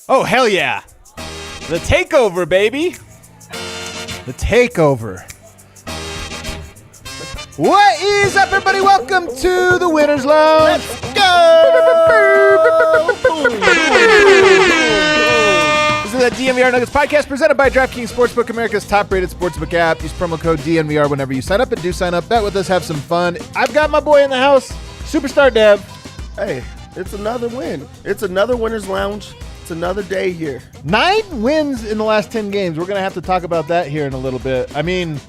Oh, hell yeah. The takeover, baby. The takeover. What is up, everybody? Welcome to the Winners Lounge. Let's go! This is the DNVR Nuggets podcast presented by DraftKings Sportsbook, America's top-rated sportsbook app. Use promo code DNVR whenever you sign up, and do sign up. Bet with us, have some fun. I've got my boy in the house, Superstar Dev. Hey, it's another win. It's another Winners Lounge. It's another day here. 9 wins in the last 10 games. We're going to have to talk about that here in a little bit. I mean,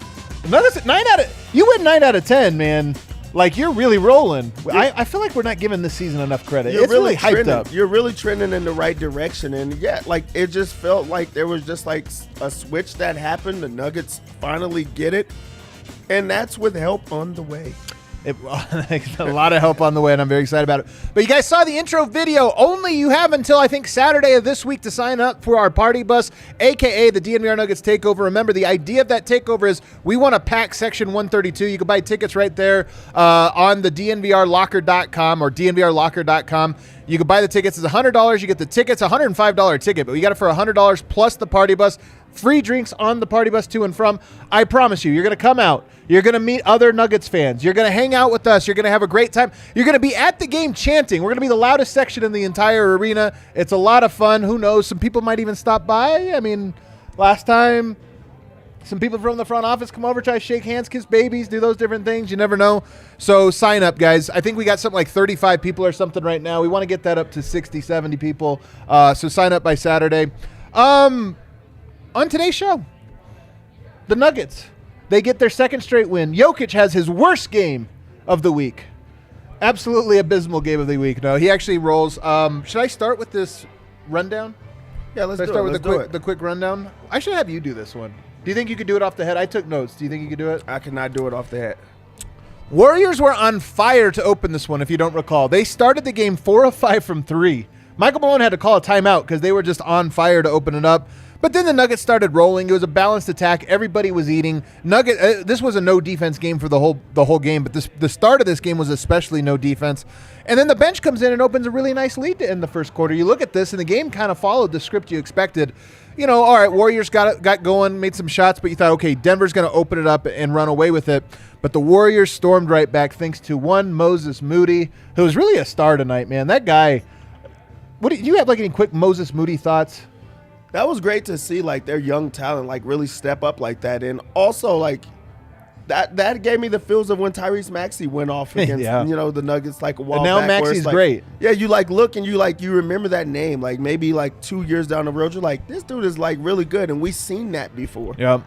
you win 9 out of 10, man. Like, you're really rolling. I feel like we're not giving this season enough credit. It's really hyped up. You're really trending in the right direction. And, yeah, like, it just felt like there was just, like, a switch that happened. The Nuggets finally get it. And that's with help on the way. A lot of help on the way, and I'm very excited about it. But you guys saw the intro video. Only you have until, I think, Saturday of this week to sign up for our party bus, a.k.a. the DNVR Nuggets Takeover. Remember, the idea of that takeover is we want to pack Section 132. You can buy tickets right there on the DNVRlocker.com or DNVRlocker.com. You can buy the tickets. It's $100. You get the tickets, $105 ticket, but we got it for $100 plus the party bus. Free drinks on the party bus to and from. I promise you, you're going to come out. You're going to meet other Nuggets fans. You're going to hang out with us. You're going to have a great time. You're going to be at the game chanting. We're going to be the loudest section in the entire arena. It's a lot of fun. Who knows? Some people might even stop by. I mean, last time, some people from the front office come over, try to shake hands, kiss babies, do those different things. You never know. So sign up, guys. I think we got something like 35 people or something right now. We want to get that up to 60, 70 people. So sign up by Saturday. On today's show, the Nuggets, they get their second straight win. Jokic has his worst game of the week. Absolutely abysmal game of the week. No, he actually rolls. Should I start with this rundown? Yeah, let's start with the quick rundown? I should have you do this one. Do you think you could do it off the head? I took notes. Do you think you could do it? I cannot do it off the head. Warriors were on fire to open this one, if you don't recall. They started the game 4 of 5 from 3. Michael Malone had to call a timeout because they were just on fire to open it up. But then the Nuggets started rolling. It was a balanced attack. Everybody was eating. This was a no defense game for the whole game, but the start of this game was especially no defense. And then the bench comes in and opens a really nice lead to end the first quarter. You look at this, and the game kind of followed the script you expected. You know, all right, Warriors got going, made some shots, but you thought, okay, Denver's going to open it up and run away with it. But the Warriors stormed right back thanks to one Moses Moody, who was really a star tonight, man. That guy. Do you have like any quick Moses Moody thoughts? That was great to see, like, their young talent, like, really step up like that. And also, like, that gave me the feels of when Tyrese Maxey went off against, the Nuggets, like, a while back. And now Maxey's like, great. Yeah, you, like, look and you remember that name. Like, maybe, like, 2 years down the road, you're like, this dude is, like, really good. And we've seen that before. Yeah.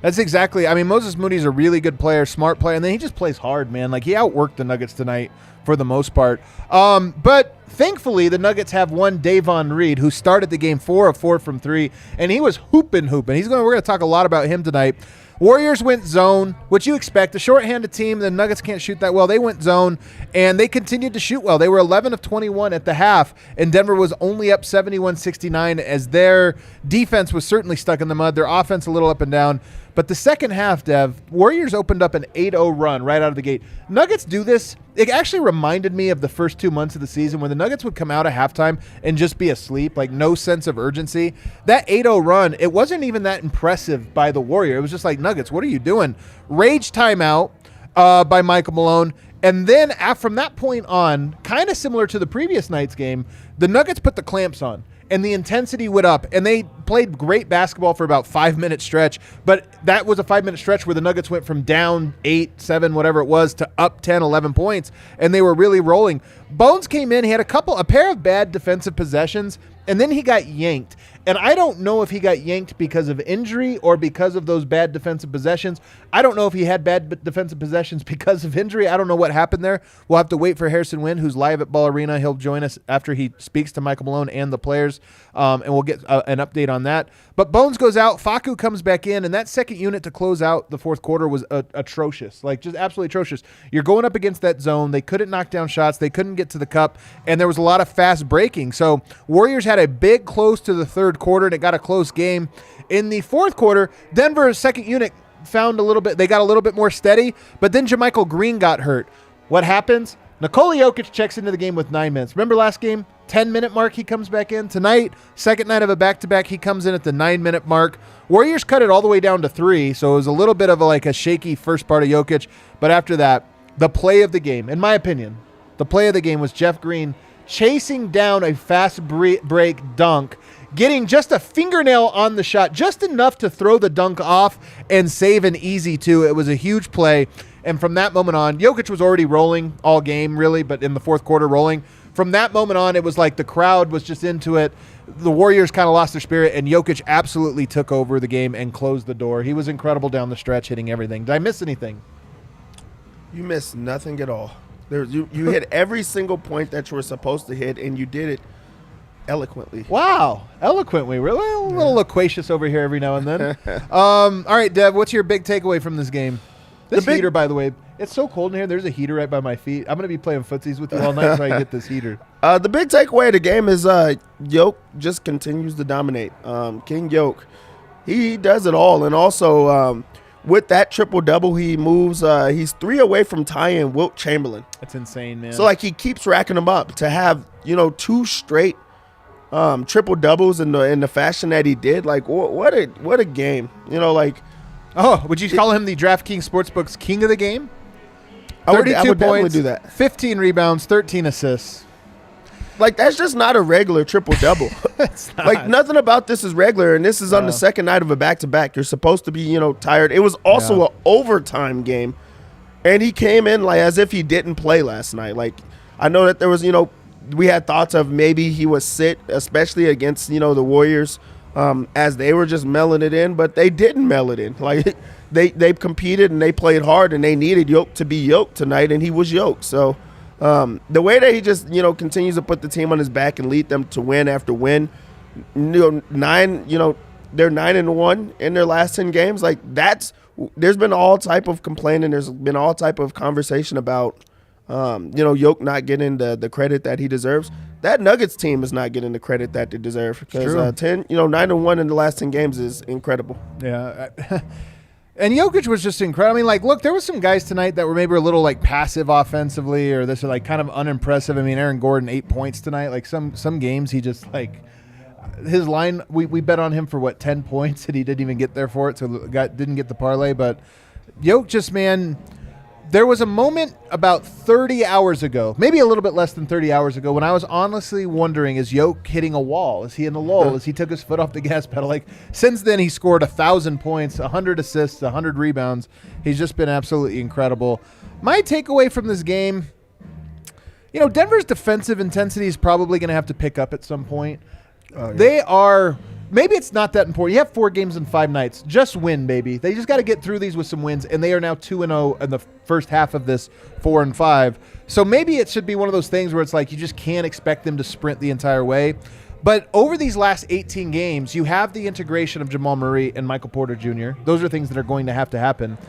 That's exactly. I mean, Moses Moody's a really good player, smart player, and then he just plays hard, man. Like, he outworked the Nuggets tonight for the most part. But thankfully, the Nuggets have one Davon Reed, who started the game 4 of 4 from 3, and he was hooping. We're going to talk a lot about him tonight. Warriors went zone, which you expect. A short-handed team, the Nuggets can't shoot that well. They went zone, and they continued to shoot well. They were 11 of 21 at the half, and Denver was only up 71-69 as their defense was certainly stuck in the mud, their offense a little up and down. But the second half, Dev, Warriors opened up an 8-0 run right out of the gate. Nuggets do this. It actually reminded me of the first 2 months of the season when the Nuggets would come out at halftime and just be asleep, like no sense of urgency. That 8-0 run, it wasn't even that impressive by the Warrior. It was just like, Nuggets, what are you doing? Rage timeout by Michael Malone. And then from that point on, kind of similar to the previous night's game, the Nuggets put the clamps on. And the intensity went up, and they played great basketball for about 5-minute stretch. But that was a 5-minute stretch where the Nuggets went from down 8, 7, whatever it was, to up 10, 11 points, and they were really rolling. Bones came in. He had a pair of bad defensive possessions, and then he got yanked. And I don't know if he got yanked because of injury or because of those bad defensive possessions. I don't know if he had bad defensive possessions because of injury. I don't know what happened there. We'll have to wait for Harrison Wind, who's live at Ball Arena. He'll join us after he speaks to Michael Malone and the players, and we'll get an update on that. But Bones goes out. Facu comes back in, and that second unit to close out the fourth quarter was atrocious, like just absolutely atrocious. You're going up against that zone. They couldn't knock down shots. They couldn't get to the cup, and there was a lot of fast breaking. So Warriors had a big close to the third quarter, and it got a close game. In the fourth quarter, Denver's second unit they got a little bit more steady, but then JaMychal Green got hurt. What happens? Nikola Jokic checks into the game with 9 minutes. Remember last game? 10-minute mark, he comes back in. Tonight, second night of a back-to-back, he comes in at the 9-minute mark. Warriors cut it all the way down to 3, so it was a little bit of a shaky first part of Jokic. But after that, the play of the game, in my opinion, the play of the game was Jeff Green chasing down a fast break dunk, getting just a fingernail on the shot, just enough to throw the dunk off and save an easy 2. It was a huge play. And from that moment on, Jokic was already rolling all game, really, but in the fourth quarter rolling. From that moment on, it was like the crowd was just into it. The Warriors kind of lost their spirit, and Jokic absolutely took over the game and closed the door. He was incredible down the stretch, hitting everything. Did I miss anything? You missed nothing at all. You hit every single point that you were supposed to hit, and you did it eloquently. Wow. Eloquently. Really? A little loquacious over here every now and then. All right, Dev, what's your big takeaway from this game? This heater, by the way, it's so cold in here. There's a heater right by my feet. I'm going to be playing footsies with you all night until I get this heater. The big takeaway of the game is Jokic just continues to dominate. King Jokic, he does it all. And also with that triple-double, he moves. He's 3 away from tying Wilt Chamberlain. That's insane, man. So, he keeps racking them up. To have, 2 straight triple-doubles in the fashion that he did, what a game. Oh, would you call him the DraftKings Sportsbook's king of the game? I would 32 points, do that. 15 rebounds, 13 assists. That's just not a regular triple-double. It's not. Nothing about this is regular, and this is on the second night of a back-to-back. You're supposed to be, tired. It was also an overtime game, and he came in as if he didn't play last night. I know that there was, we had thoughts of maybe he was sit, especially against, the Warriors, as they were just mailing it in, but they didn't mail it in. They competed and they played hard, and they needed Jokic to be Jokic tonight, and he was Jokic. So the way that he just continues to put the team on his back and lead them to win after win, they're 9-1 in their last 10 games. There's been all type of complaining. There's been all type of conversation about Jokic not getting the credit that he deserves. That Nuggets team is not getting the credit that they deserve because 9-1 in the last 10 games is incredible. Yeah. And Jokic was just incredible. Look, there was some guys tonight that were maybe a little passive offensively, or this are kind of unimpressive. Aaron Gordon 8 points tonight. Some games he just his line. We bet on him for 10 points, and he didn't even get there for it, so didn't get the parlay. But Jokic just, man. There was a moment about 30 hours ago, maybe a little bit less than 30 hours ago, when I was honestly wondering, is Jokic hitting a wall? Is he in a lull? As he took his foot off the gas pedal? Since then, he scored 1,000 points, 100 assists, 100 rebounds. He's just been absolutely incredible. My takeaway from this game, Denver's defensive intensity is probably going to have to pick up at some point. Oh, yeah. They are... Maybe it's not that important. You have 4 games in 5 nights. Just win, baby. They just got to get through these with some wins, and they are now 2-0 in the first half of this 4-5. So maybe it should be one of those things where it's you just can't expect them to sprint the entire way. But over these last 18 games, you have the integration of Jamal Murray and Michael Porter Jr. Those are things that are going to happen.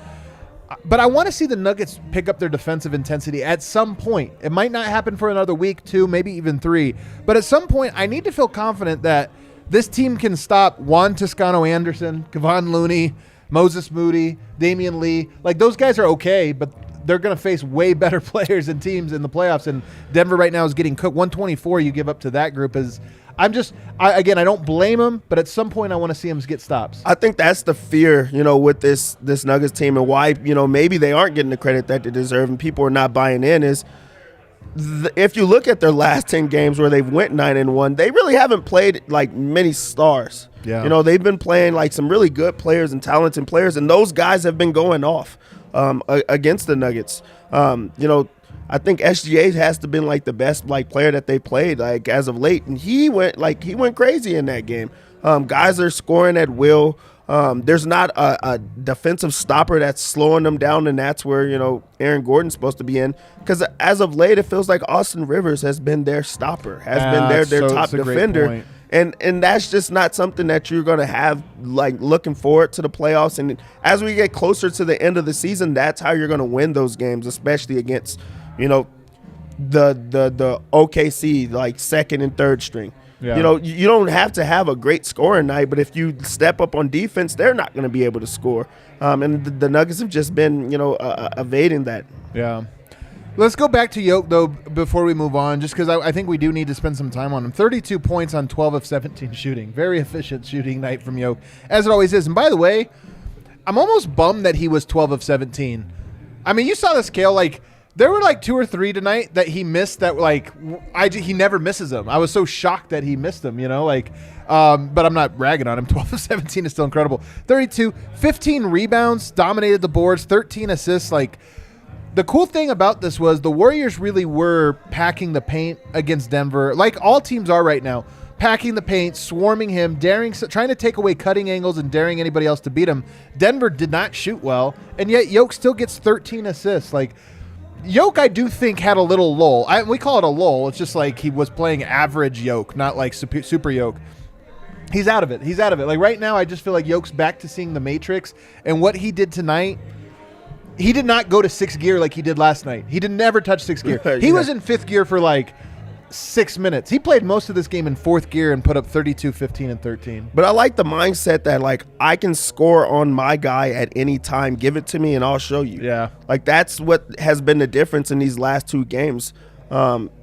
But I want to see the Nuggets pick up their defensive intensity at some point. It might not happen for another week, 2, maybe even 3. But at some point, I need to feel confident that this team can stop Juan Toscano-Anderson, Kevon Looney, Moses Moody, Damian Lee. Those guys are okay, but they're going to face way better players and teams in the playoffs. And Denver right now is getting cooked. 124 you give up to that group is – I don't blame them, but at some point I want to see them get stops. I think that's the fear, with this Nuggets team and why, maybe they aren't getting the credit that they deserve and people are not buying in is – if you look at their last 10 games where they've went 9-1, they really haven't played many stars. Yeah. They've been playing some really good players and talented players, and those guys have been going off against the Nuggets. I think SGA has to been the best player that they played as of late, and he went crazy in that game. Guys are scoring at will. There's not a defensive stopper that's slowing them down, and that's where, Aaron Gordon's supposed to be in. Because as of late, it feels like Austin Rivers has been their stopper, has been their top defender. And that's just not something that you're going to have, looking forward to the playoffs. And as we get closer to the end of the season, that's how you're going to win those games, especially against, the OKC, second and third string. Yeah. You don't have to have a great scoring night, but if you step up on defense, they're not going to be able to score. And the Nuggets have just been, evading that. Yeah. Let's go back to Yoke, though, before we move on, just because I think we do need to spend some time on him. 32 points on 12 of 17 shooting. Very efficient shooting night from Yoke, as it always is. And by the way, I'm almost bummed that he was 12 of 17. I mean, you saw the scale. Like, there were like 2 or 3 tonight that he missed that, like, he never misses them. I was so shocked that he missed them, like, but I'm not ragging on him. 12 of 17 is still incredible. 32, 15 rebounds, dominated the boards, 13 assists. Like, the cool thing about this was the Warriors really were packing the paint against Denver, like all teams are right now. Packing the paint, swarming him, trying to take away cutting angles and daring anybody else to beat him. Denver did not shoot well, and yet Yoke still gets 13 assists. Like, Yoke, I do think, had a little lull. We call it a lull. It's just like he was playing average Yoke, not like super Yoke. He's out of it. Like, right now, I just feel like Yoke's back to seeing the Matrix, and what he did tonight, he did not go to 6th gear like he did last night. He did never touch 6th gear. He was in 5th gear for like 6 minutes. He played most of this game in 4th gear and put up 32, 15, and 13. But I like the mindset that, like, I can score on my guy at any time. Give it to me and I'll show you. Yeah. Like, that's what has been the difference in these last 2 games,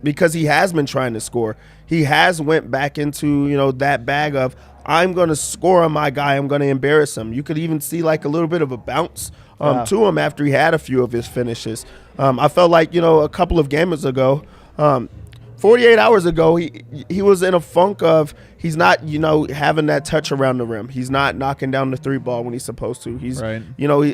because he has been trying to score. He has went back into, that bag of, I'm going to score on my guy. I'm going to embarrass him. You could even see, like, a little bit of a bounce to him after he had a few of his finishes. I felt like, a couple of games ago, 48 hours ago, he was in a funk of he's not, having that touch around the rim. He's not knocking down the 3 ball when he's supposed to. He's, right.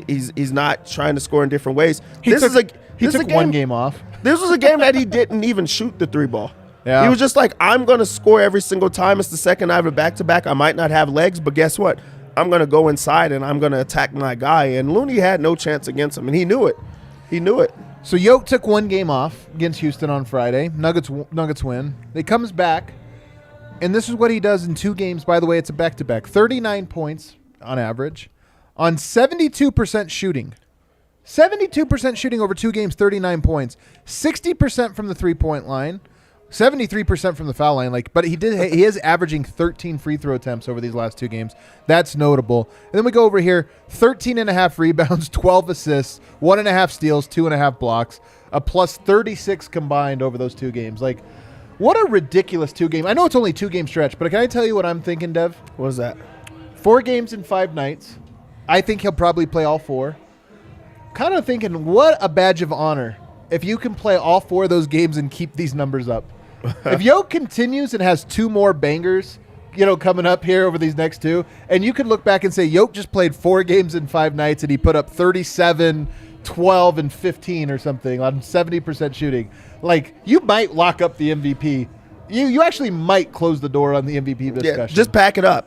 He's not trying to score in different ways. He took one game off. This was a game that he didn't even shoot the 3 ball. Yeah. He was just like, I'm going to score every single time. It's the second I have a back-to-back. I might not have legs, but guess what? I'm going to go inside and I'm going to attack my guy. And Looney had no chance against him, and he knew it. So Yoke took one game off against Houston on Friday. Nuggets win. He comes back, and this is what he does in 2 games. By the way, it's a back-to-back. 39 points on average on 72% shooting. 72% shooting over 2 games, 39 points. 60% from the three-point line. 73% from the foul line, but he is averaging 13 free throw attempts over these last 2 games. That's notable. And then we go over here, 13.5 rebounds, 12 assists, 1.5 steals, 2.5 blocks, a plus 36 combined over those 2 games. Like, what a ridiculous 2 game. I know it's only 2 game stretch, but can I tell you what I'm thinking, Dev? What is that? 4 games in 5 nights. I think he'll probably play all 4. Kind of thinking, what a badge of honor if you can play all 4 of those games and keep these numbers up. If Yoke continues and has 2 more bangers, coming up here over these next 2, and you could look back and say Yoke just played 4 games in 5 nights and he put up 37, 12, and 15 or something on 70% shooting. Like, you might lock up the MVP. You actually might close the door on the MVP discussion. Yeah, just pack it up.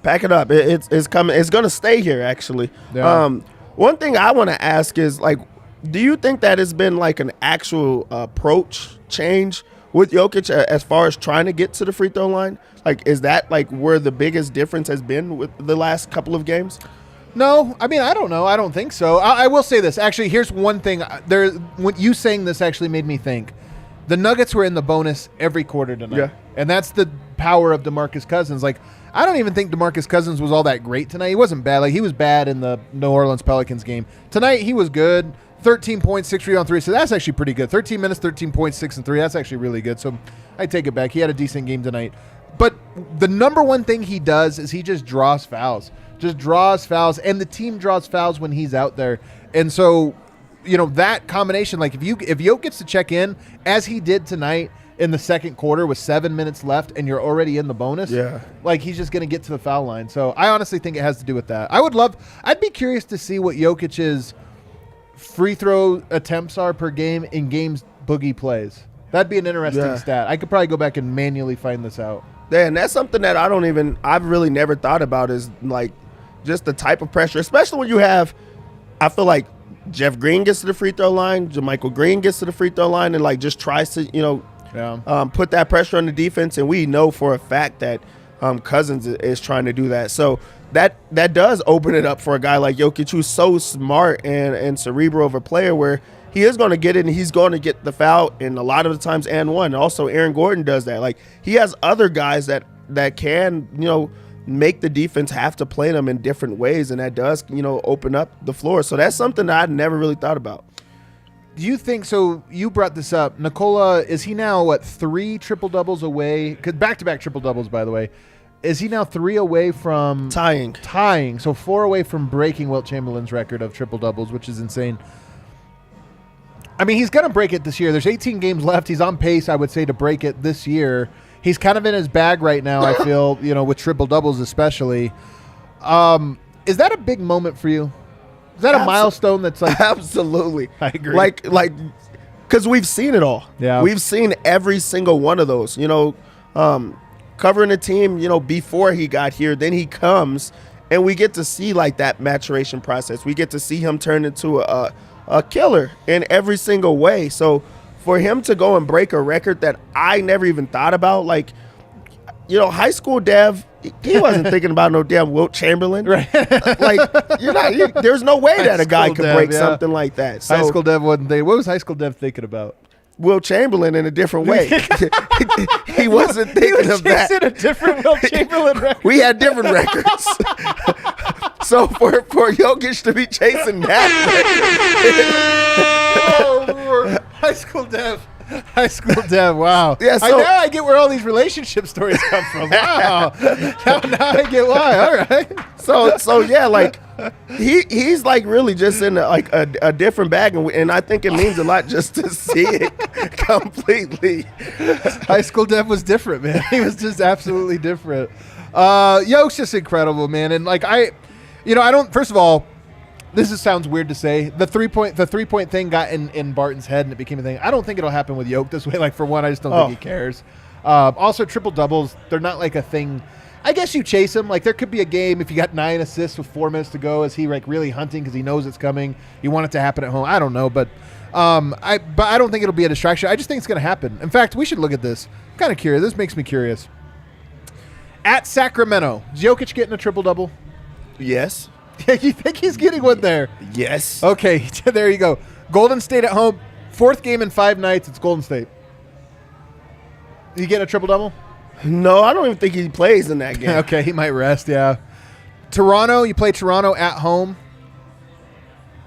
It's coming. It's going to stay here, actually. Yeah. One thing I want to ask is, like, do you think that has been like an actual approach change with Jokic as far as trying to get to the free throw line? Like, is that like where the biggest difference has been with the last couple of games? No, I mean, I don't know. I don't think so. I will say this. Actually, here's one thing. When you saying this actually made me think. The Nuggets were in the bonus every quarter tonight. Yeah. And that's the power of DeMarcus Cousins. Like, I don't even think DeMarcus Cousins was all that great tonight. He wasn't bad. Like, he was bad in the New Orleans Pelicans game. Tonight, he was good. 13 points, 6 rebounds, 3. So that's actually pretty good. 13 minutes, 13 points, 6 and 3. That's actually really good. So I take it back. He had a decent game tonight. But the number one thing he does is he just draws fouls. And the team draws fouls when he's out there. And so, that combination, like if Yoke gets to check in as he did tonight in the second quarter with 7 minutes left and you're already in the bonus, like he's just going to get to the foul line. So I honestly think it has to do with that. I'd be curious to see what Jokic's free throw attempts are per game in games Boogie plays. That'd be an interesting stat. I could probably go back and manually find this out. Yeah, and that's something that I've really never thought about, is like just the type of pressure, especially when you have, I feel like Jeff Green gets to the free throw line, JaMychal Green gets to the free throw line and like just tries to, put that pressure on the defense. And we know for a fact that Cousins is trying to do that. So that does open it up for a guy like Jokic, who's so smart and cerebral of a player, where he is going to get it and he's going to get the foul, and a lot of the times and one. Also, Aaron Gordon does that. Like, he has other guys that can, make the defense have to play them in different ways, and that does, open up the floor. So that's something that I'd never really thought about. Do you think so? You brought this up. Nikola, is he now 3 triple doubles away? Because back-to-back triple doubles, by the way. Is he now 3 away from tying? So 4 away from breaking Wilt Chamberlain's record of triple doubles, which is insane. I mean, he's going to break it this year. There's 18 games left. He's on pace, I would say, to break it this year. He's kind of in his bag right now, I feel, with triple doubles especially. Is that a big moment for you? Is that a milestone that's like... Absolutely. I agree. Like, because we've seen it all. Yeah. We've seen every single one of those, covering a team, before he got here. Then he comes, and we get to see, like, that maturation process. We get to see him turn into a killer in every single way. So for him to go and break a record that I never even thought about, like, high school Dev, he wasn't thinking about no damn Wilt Chamberlain. Right. There's no way that a guy could Dev, break something like that. So, high school Dev wasn't there. What was high school Dev thinking about? Wilt Chamberlain in a different way. He wasn't thinking of that. He was chasing a different Wilt Chamberlain record. We had different records. So for Jokic to be chasing that record. High school Dev. Wow. Yeah, so, now I get where all these relationship stories come from. Wow. now I get why. All right. So yeah, like he's like really just in a different bag, and I think it means a lot just to see it completely. High school Dev was different, man. He was just absolutely different. Yoke's just incredible, man. And like I don't. First of all, sounds weird to say. The 3-point thing got in Barton's head and it became a thing. I don't think it'll happen with Yoke this way. Like, for one, I just don't think he cares. Also, triple doubles, they're not like a thing. I guess you chase him. Like, there could be a game if you got 9 assists with 4 minutes to go. Is he like really hunting because he knows it's coming? You want it to happen at home? I don't know, but I don't think it'll be a distraction. I just think it's going to happen. In fact, we should look at this. I'm kind of curious. This makes me curious. At Sacramento, is Jokic getting a triple double? Yes. You think he's getting one there? Yes. Okay, there you go. Golden State at home. 4th game in 5 nights. It's Golden State. You getting a triple-double? No, I don't even think he plays in that game. Okay, he might rest, yeah. Toronto, you play Toronto at home.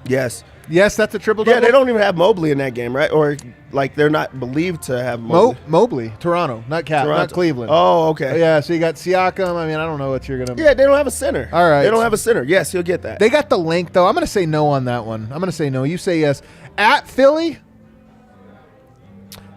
Yes. Yes, that's a triple-double? Yeah, they don't even have Mobley in that game, right? Or, like, they're not believed to have Mobley. Mobley, Toronto, not Cleveland. Oh, okay. Yeah, so you got Siakam. I mean, I don't know what you're going to... Yeah, they don't have a center. All right. They don't have a center. Yes, you'll get that. They got the length, though. I'm going to say no on that one. I'm going to say no. You say yes. At Philly?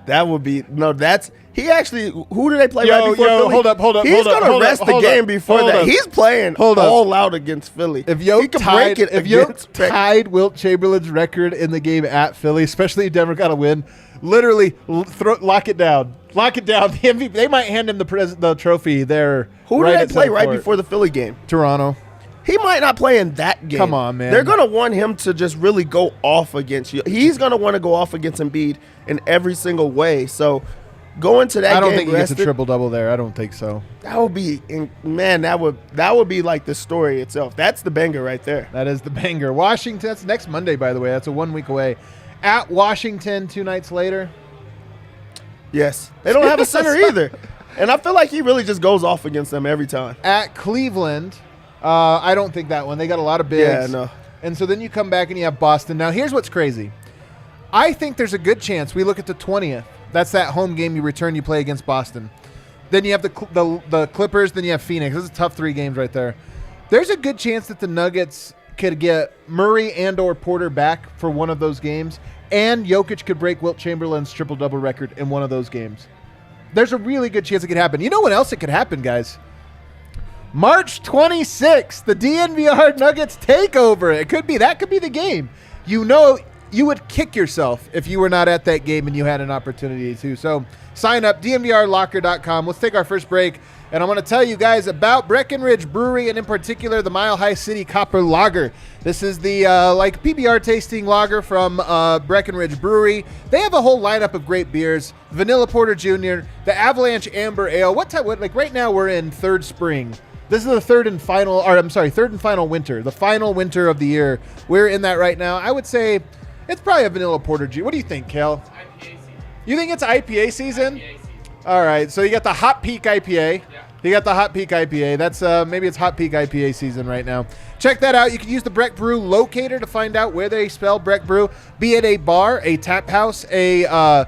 That would be... No, that's... He actually... Who did they play right before Philly? Hold up. He's going to rest the game before that. He's playing all out against Philly. If Yoke tied Wilt Chamberlain's record in the game at Philly, especially if Denver got a win, literally lock it down. Lock it down. The MVP, they might hand him the trophy there. Who did they play right before the Philly game? Toronto. He might not play in that game. Come on, man. They're going to want him to just really go off against you. He's going to want to go off against Embiid in every single way. So going to that game, I don't think he gets a triple-double there. I don't think so. That would be, man, that would be like the story itself. That's the banger right there. That is the banger. Washington, that's next Monday, by the way. That's a 1 week away. At Washington 2 nights later. Yes. They don't have a center either. And I feel like he really just goes off against them every time. At Cleveland, I don't think that one. They got a lot of bigs. Yeah, no. And so then you come back and you have Boston. Now, here's what's crazy. I think there's a good chance we look at the 20th. That's that home game you return, you play against Boston. Then you have the Clippers, then you have Phoenix. This is tough 3 games right there. There's a good chance that the Nuggets could get Murray and or Porter back for one of those games, and Jokic could break Wilt Chamberlain's triple-double record in one of those games. There's a really good chance it could happen. You know what else it could happen, guys? March 26th, the DNVR Nuggets takeover. That could be the game. You know, you would kick yourself if you were not at that game and you had an opportunity to. So sign up, dnvrlocker.com. Let's take our first break, and I'm going to tell you guys about Breckenridge Brewery, and in particular the Mile High City Copper Lager. This is the PBR tasting lager from Breckenridge Brewery. They have a whole lineup of great beers. Vanilla Porter Jr., the Avalanche Amber Ale. Right now we're in third spring. This is the third and final winter, the final winter of the year. We're in that right now. I would say it's probably a Vanilla Porter Jr. What do you think, Kel? It's IPA season. You think it's IPA season? IPA season. All right, so you got the Hot Peak IPA. Yeah. He got the Hot Peak IPA. That's maybe it's Hot Peak IPA season right now. Check that out. You can use the Breck Brew locator to find out where they spell Breck Brew, be it a bar, a tap house, a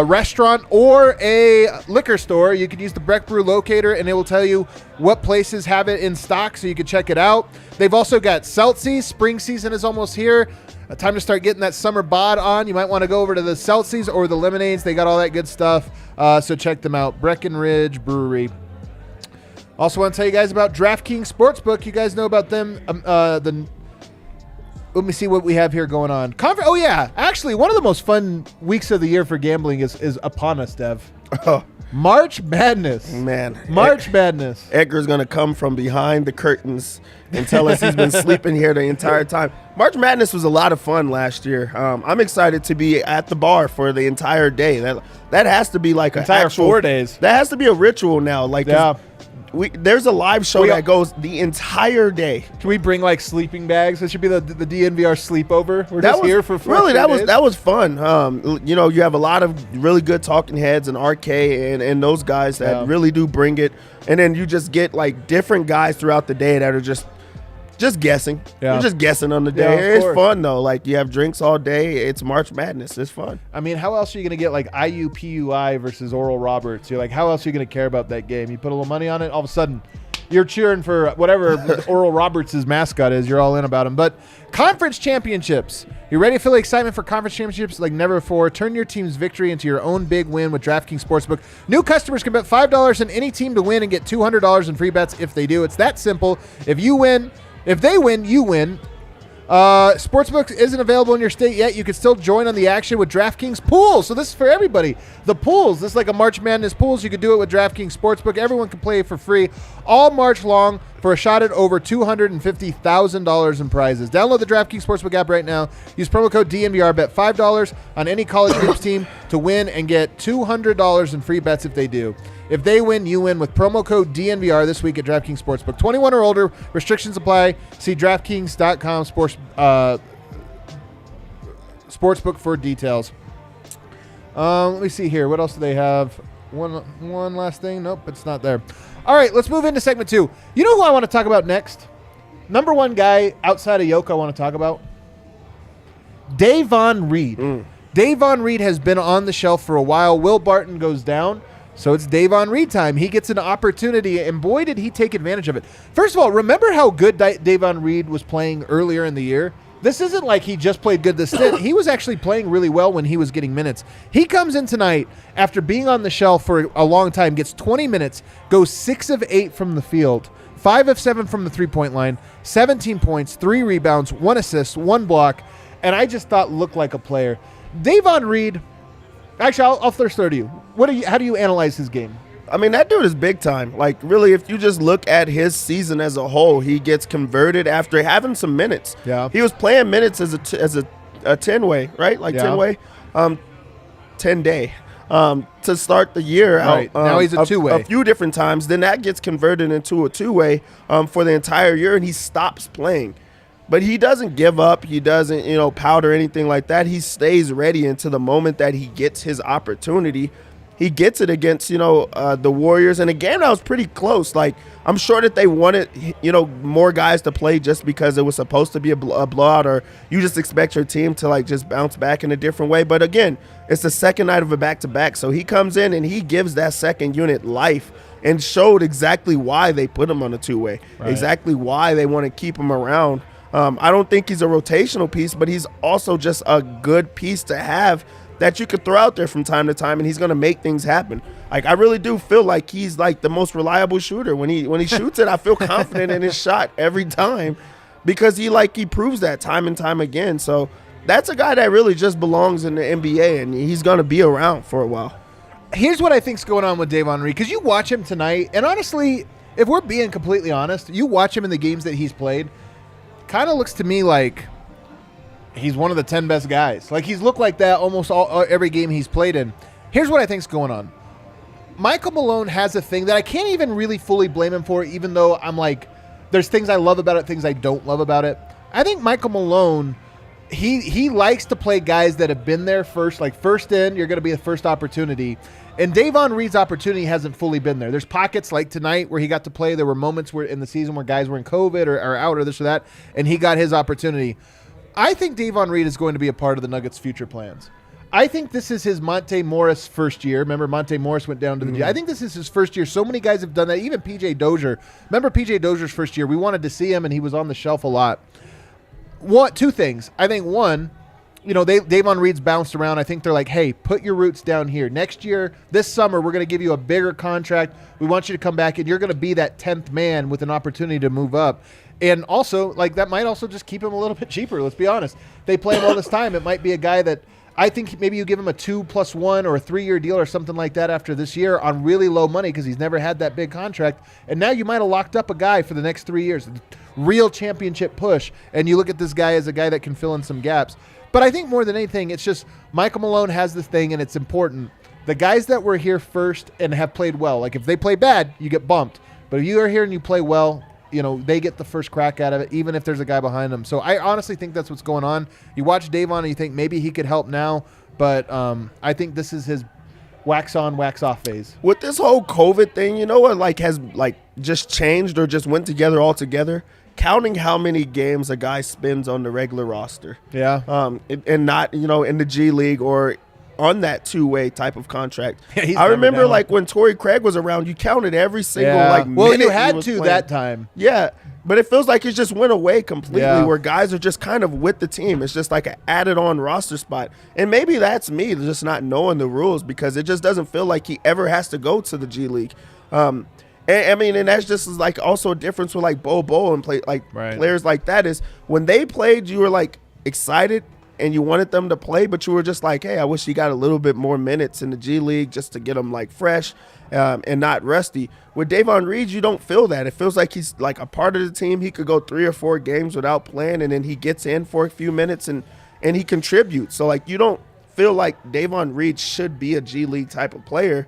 restaurant, or a liquor store. You can use the Breck Brew locator, and it will tell you what places have it in stock, so you can check it out. They've also got Seltzies. Spring season is almost here. Time to start getting that summer bod on. You might want to go over to the Seltzies or the lemonades. They got all that good stuff, so check them out. Breckenridge Brewery. Also want to tell you guys about DraftKings Sportsbook. You guys know about them. Let me see what we have here going on. Oh, yeah. Actually, one of the most fun weeks of the year for gambling is upon us, Dev. Oh. March Madness. Man. March Madness. Edgar's going to come from behind the curtains and tell us he's been sleeping here the entire time. March Madness was a lot of fun last year. I'm excited to be at the bar for the entire day. That has to be like entire 4 days. That has to be a ritual now. Like, yeah. There's a live show that goes the entire day. Can we bring like sleeping bags? That should be the DNVR sleepover. We're just here for 4 really days. that was fun. You have a lot of really good talking heads and RK and those guys that really do bring it. And then you just get like different guys throughout the day that are just guessing. Yeah. You're just guessing on the day. Yeah, it's fun though. Like you have drinks all day. It's March Madness. It's fun. I mean, how else are you going to get like IUPUI versus Oral Roberts? You're like, how else are you going to care about that game? You put a little money on it, all of a sudden you're cheering for whatever Oral Roberts' mascot is. You're all in about him. But conference championships. You ready to feel the excitement for conference championships like never before? Turn your team's victory into your own big win with DraftKings Sportsbook. New customers can bet $5 on any team to win and get $200 in free bets if they do. It's that simple. If they win, you win. Sportsbook isn't available in your state yet. You can still join on the action with DraftKings Pools. So this is for everybody. The pools. This is like a March Madness pools. You can do it with DraftKings Sportsbook. Everyone can play for free all March long for a shot at over $250,000 in prizes. Download the DraftKings Sportsbook app right now. Use promo code DNVR. Bet $5 on any college hoops team to win and get $200 in free bets if they do. If they win, you win with promo code DNVR this week at DraftKings Sportsbook. 21 or older. Restrictions apply. See DraftKings.com Sportsbook for details. Let me see here. What else do they have? One last thing. Nope, it's not there. All right, let's move into segment 2. You know who I want to talk about next? Number one guy outside of Yoke I want to talk about? Davon Reed. Davon Reed has been on the shelf for a while. Will Barton goes down. So it's Davon Reed time. He gets an opportunity, and boy, did he take advantage of it. First of all, remember how good Davon Reed was playing earlier in the year? This isn't like he just played good this stint. He was actually playing really well when he was getting minutes. He comes in tonight after being on the shelf for a long time, gets 20 minutes, goes 6 of 8 from the field, 5 of 7 from the three-point line, 17 points, 3 rebounds, 1 assist, 1 block, and I just thought looked like a player. Davon Reed, actually, I'll first throw to you. How do you analyze his game? I mean, that dude is big time. Like, really, if you just look at his season as a whole, he gets converted after having some minutes. Yeah, he was playing minutes as a 10-way, right? Like 10-way, 10-day to start the year right. out. Now he's a 2-way. A few different times. Then that gets converted into a 2-way for the entire year, and he stops playing. But he doesn't give up. He doesn't, pout or anything like that. He stays ready until the moment that he gets his opportunity. He gets it against, the Warriors. And again, that was pretty close. Like, I'm sure that they wanted, more guys to play just because it was supposed to be a blowout, or you just expect your team to, like, just bounce back in a different way. But again, it's the second night of a back-to-back. So he comes in and he gives that second unit life and showed exactly why they put him on a 2-way, right. Exactly why they want to keep him around. I don't think he's a rotational piece, but he's also just a good piece to have that you could throw out there from time to time, and he's going to make things happen. Like, I really do feel like he's like the most reliable shooter. When he shoots it, I feel confident in his shot every time because he proves that time and time again. So that's a guy that really just belongs in the NBA, and he's going to be around for a while. Here's what I think's going on with Davon Reed, because you watch him tonight, and honestly, if we're being completely honest, you watch him in the games that he's played, kind of looks to me like he's one of the 10 best guys. Like, he's looked like that almost every game he's played in. Here's what I think's going on. Michael Malone has a thing that I can't even really fully blame him for, even though I'm like, there's things I love about it, things I don't love about it. I think Michael Malone, he likes to play guys that have been there first, like first in, you're going to be the first opportunity. And Davon Reed's opportunity hasn't fully been there. There's pockets like tonight where he got to play. There were moments where in the season where guys were in COVID or out or this or that, and he got his opportunity. I think Davon Reed is going to be a part of the Nuggets' future plans. I think this is his Monte Morris first year. Remember, Monte Morris went down to the G. I think this is his first year. So many guys have done that. Even P.J. Dozier. Remember P.J. Dozier's first year? We wanted to see him, and he was on the shelf a lot. Two things. I think, one, Davon Reed's bounced around. I think they're like, hey, put your roots down here. Next year, this summer, we're going to give you a bigger contract. We want you to come back, and you're going to be that 10th man with an opportunity to move up. And also, that might also just keep him a little bit cheaper. Let's be honest. They play him all this time. It might be a guy that I think maybe you give him a 2+1 or a 3-year deal or something like that after this year on really low money because he's never had that big contract. And now you might have locked up a guy for the next 3 years. Real championship push. And you look at this guy as a guy that can fill in some gaps. But I think more than anything, it's just Michael Malone has this thing, and it's important. The guys that were here first and have played well, like if they play bad, you get bumped. But if you are here and you play well, they get the first crack out of it, even if there's a guy behind them. So I honestly think that's what's going on. You watch Davon and you think maybe he could help now, but I think this is his wax on, wax off phase. With this whole COVID thing, you know what has just changed or just went together altogether? Counting how many games a guy spends on the regular roster. Yeah. And not, in the G League or on that two-way type of contract. Yeah, I remember when Torrey Craig was around, you counted every single minute. Well, you had to playing. That time. Yeah, but it feels like it just went away completely where guys are just kind of with the team. It's just like an added-on roster spot. And maybe that's me just not knowing the rules because it just doesn't feel like he ever has to go to the G League. And that's just also a difference with Bo and players like that is when they played, you were excited and you wanted them to play, but you were just like, hey, I wish he got a little bit more minutes in the G League just to get him fresh and not rusty. With Davon Reed, you don't feel that. It feels like he's a part of the team. He could go 3 or 4 games without playing, and then he gets in for a few minutes and he contributes. So you don't feel like Davon Reed should be a G League type of player.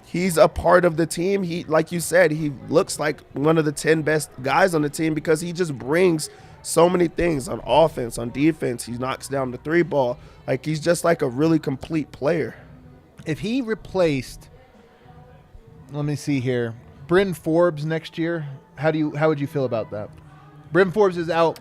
He's a part of the team. He, like you said, he looks like one of the 10 best guys on the team because he just brings so many things on offense, on defense. He knocks down the 3 ball. He's just a really complete player. If he replaced, let me see here, Bryn Forbes next year, how would you feel about that? Bryn Forbes is out.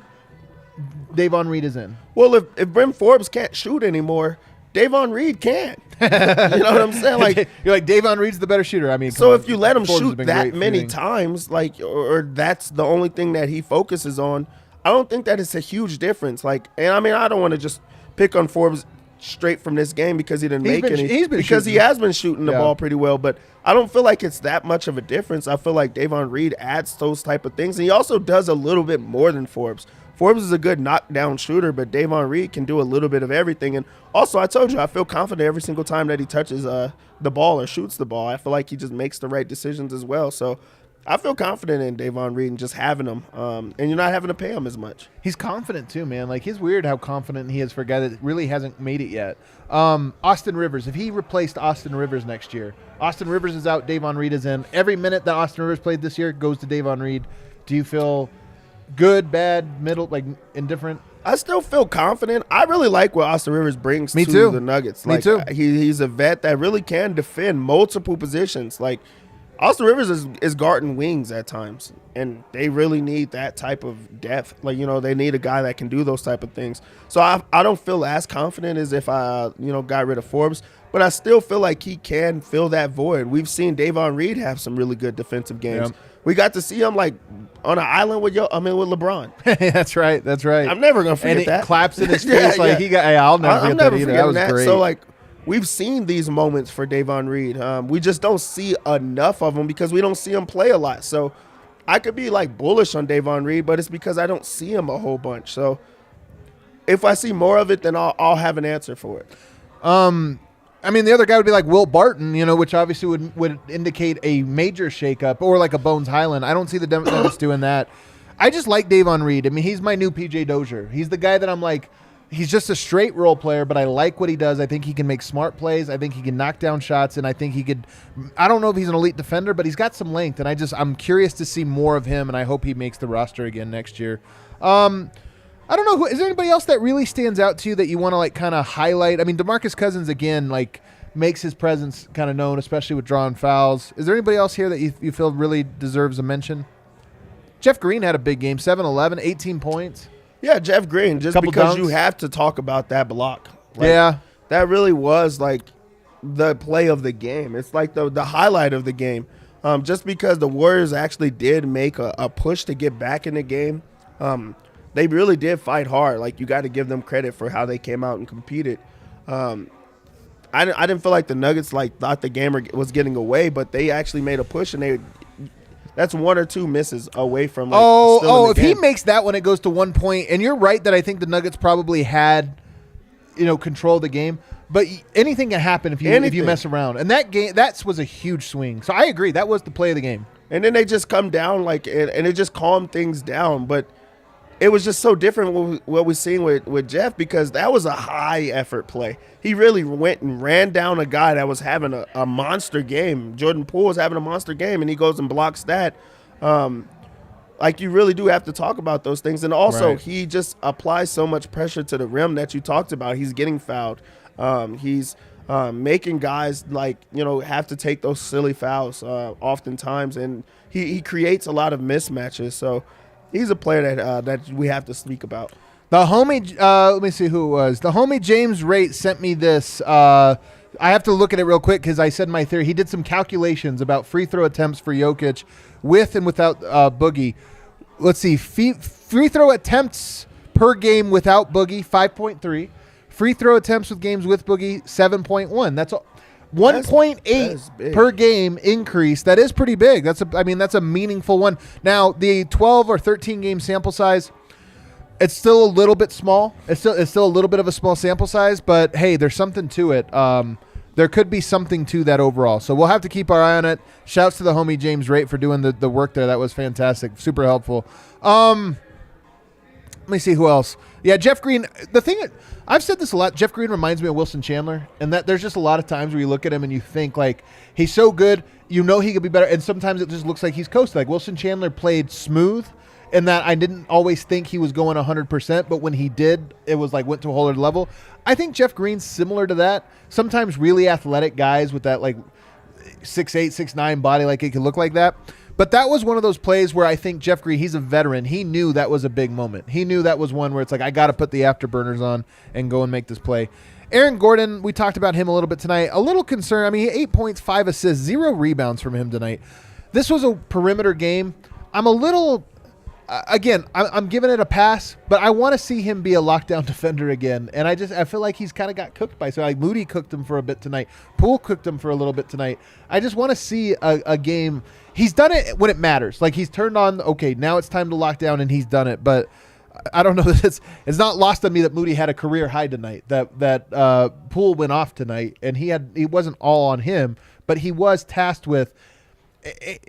Davon Reed is in. Well, if Bryn Forbes can't shoot anymore, Davon Reed can. You know what I'm saying? You're Davon Reed's the better shooter. I mean, so if you let him shoot that many times, or that's the only thing that he focuses on, I don't think that it's a huge difference. I don't want to just pick on Forbes straight from this game because he didn't make any. He has been shooting the ball pretty well, but I don't feel like it's that much of a difference. I feel like Davon Reed adds those type of things, and he also does a little bit more than Forbes. Forbes is a good knockdown shooter, but Davon Reed can do a little bit of everything. And also, I told you, I feel confident every single time that he touches the ball or shoots the ball. I feel like he just makes the right decisions as well. So I feel confident in Davon Reed and just having him, and you're not having to pay him as much. He's confident too, man. It's weird how confident he is for a guy that really hasn't made it yet. Austin Rivers, if he replaced Austin Rivers next year, Austin Rivers is out, Davon Reed is in. Every minute that Austin Rivers played this year goes to Davon Reed. Do you feel good, bad, middle, indifferent? I still feel confident. I really like what Austin Rivers brings to the Nuggets. Me too. He's a vet that really can defend multiple positions. Austin Rivers is guarding wings at times, and they really need that type of depth. They need a guy that can do those type of things. So I don't feel as confident as if I, got rid of Forbes, but I still feel like he can fill that void. We've seen Davon Reed have some really good defensive games. Yep. We got to see him on an island with LeBron. That's right. I'm never gonna forget and that. Claps in his face I'll never forget that either. That was great. So we've seen these moments for Davon Reed. We just don't see enough of them because we don't see him play a lot. So I could be bullish on Davon Reed, but it's because I don't see him a whole bunch. So if I see more of it, then I'll have an answer for it. The other guy would be Wilt Barton, which obviously would indicate a major shakeup, or a Bones Highland. I don't see the Nuggets doing that. I just like Davon Reed. He's my new P.J. Dozier. He's the guy that I'm he's just a straight role player, but I like what he does. I think he can make smart plays. I think he can knock down shots, and I think he could – I don't know if he's an elite defender, but he's got some length, and I'm curious to see more of him, and I hope he makes the roster again next year. I don't know. Is there anybody else that really stands out to you that you want to kind of highlight? DeMarcus Cousins, again, makes his presence kind of known, especially with drawing fouls. Is there anybody else here that you feel really deserves a mention? Jeff Green had a big game, 7-11, 18 points. Yeah, Jeff Green, just because you have to talk about that block. Yeah. That really was like the play of the game. It's like the highlight of the game. Just because the Warriors actually did make a push to get back in the game. They really did fight hard. Like, you got to give them credit for how they came out and competed. I didn't feel like the Nuggets thought the game was getting away, but they actually made a push, and that's one or two misses away from. If he makes that one, it goes to 1 point. And you're right that I think the Nuggets probably had, control of the game. But anything can happen if you mess around. And that was a huge swing. So I agree. That was the play of the game. And then they just come down and it just calmed things down. But it was just so different what we're seeing with Jeff, because that was a high effort play. He really went and ran down a guy that was having a monster game. Jordan Poole was having a monster game, and he goes and blocks that. You really do have to talk about those things. And also, He just applies so much pressure to the rim that you talked about. He's getting fouled. He's making guys have to take those silly fouls oftentimes, and he creates a lot of mismatches. So he's a player that we have to speak about. The homie, let me see who it was. The homie James Rate sent me this. I have to look at it real quick because I said my theory. He did some calculations about free throw attempts for Jokic with and without Boogie. Let's see. Free throw attempts per game without Boogie, 5.3. Free throw attempts with games with Boogie, 7.1. That's 1.8 per game increase. That is pretty big. That's a meaningful one. Now, the 12 or 13 game sample size, it's still a little bit small. It's still a little bit of a small sample size, but hey, there's something to it. There could be something to that overall. So we'll have to keep our eye on it. Shouts to the homie James Rate for doing the work there. That was fantastic. Super helpful. Let me see who else. Yeah, Jeff Green. The thing, I've said this a lot. Jeff Green reminds me of Wilson Chandler, and that there's just a lot of times where you look at him and you think he's so good, he could be better, and sometimes it just looks like he's coasting. Like Wilson Chandler played smooth, in that I didn't always think he was going 100%, but when he did, it was went to a whole other level. I think Jeff Green's similar to that. Sometimes really athletic guys with that 6'8", 6'9" body, it can look like that. But that was one of those plays where I think Jeff Green, he's a veteran. He knew that was a big moment. He knew that was one where it's I got to put the afterburners on and go and make this play. Aaron Gordon, we talked about him a little bit tonight. A little concerned. 8 points, 5 assists, 0 rebounds from him tonight. This was a perimeter game. I'm a little... Again, I'm giving it a pass, but I want to see him be a lockdown defender again. And I feel like he's kind of got cooked by. So Moody cooked him for a bit tonight. Poole cooked him for a little bit tonight. I just want to see a game. He's done it when it matters. He's turned on, okay, now it's time to lock down, and he's done it. But I don't know. It's not lost on me that Moody had a career high tonight, that Poole went off tonight, and he wasn't all on him, but he was tasked with.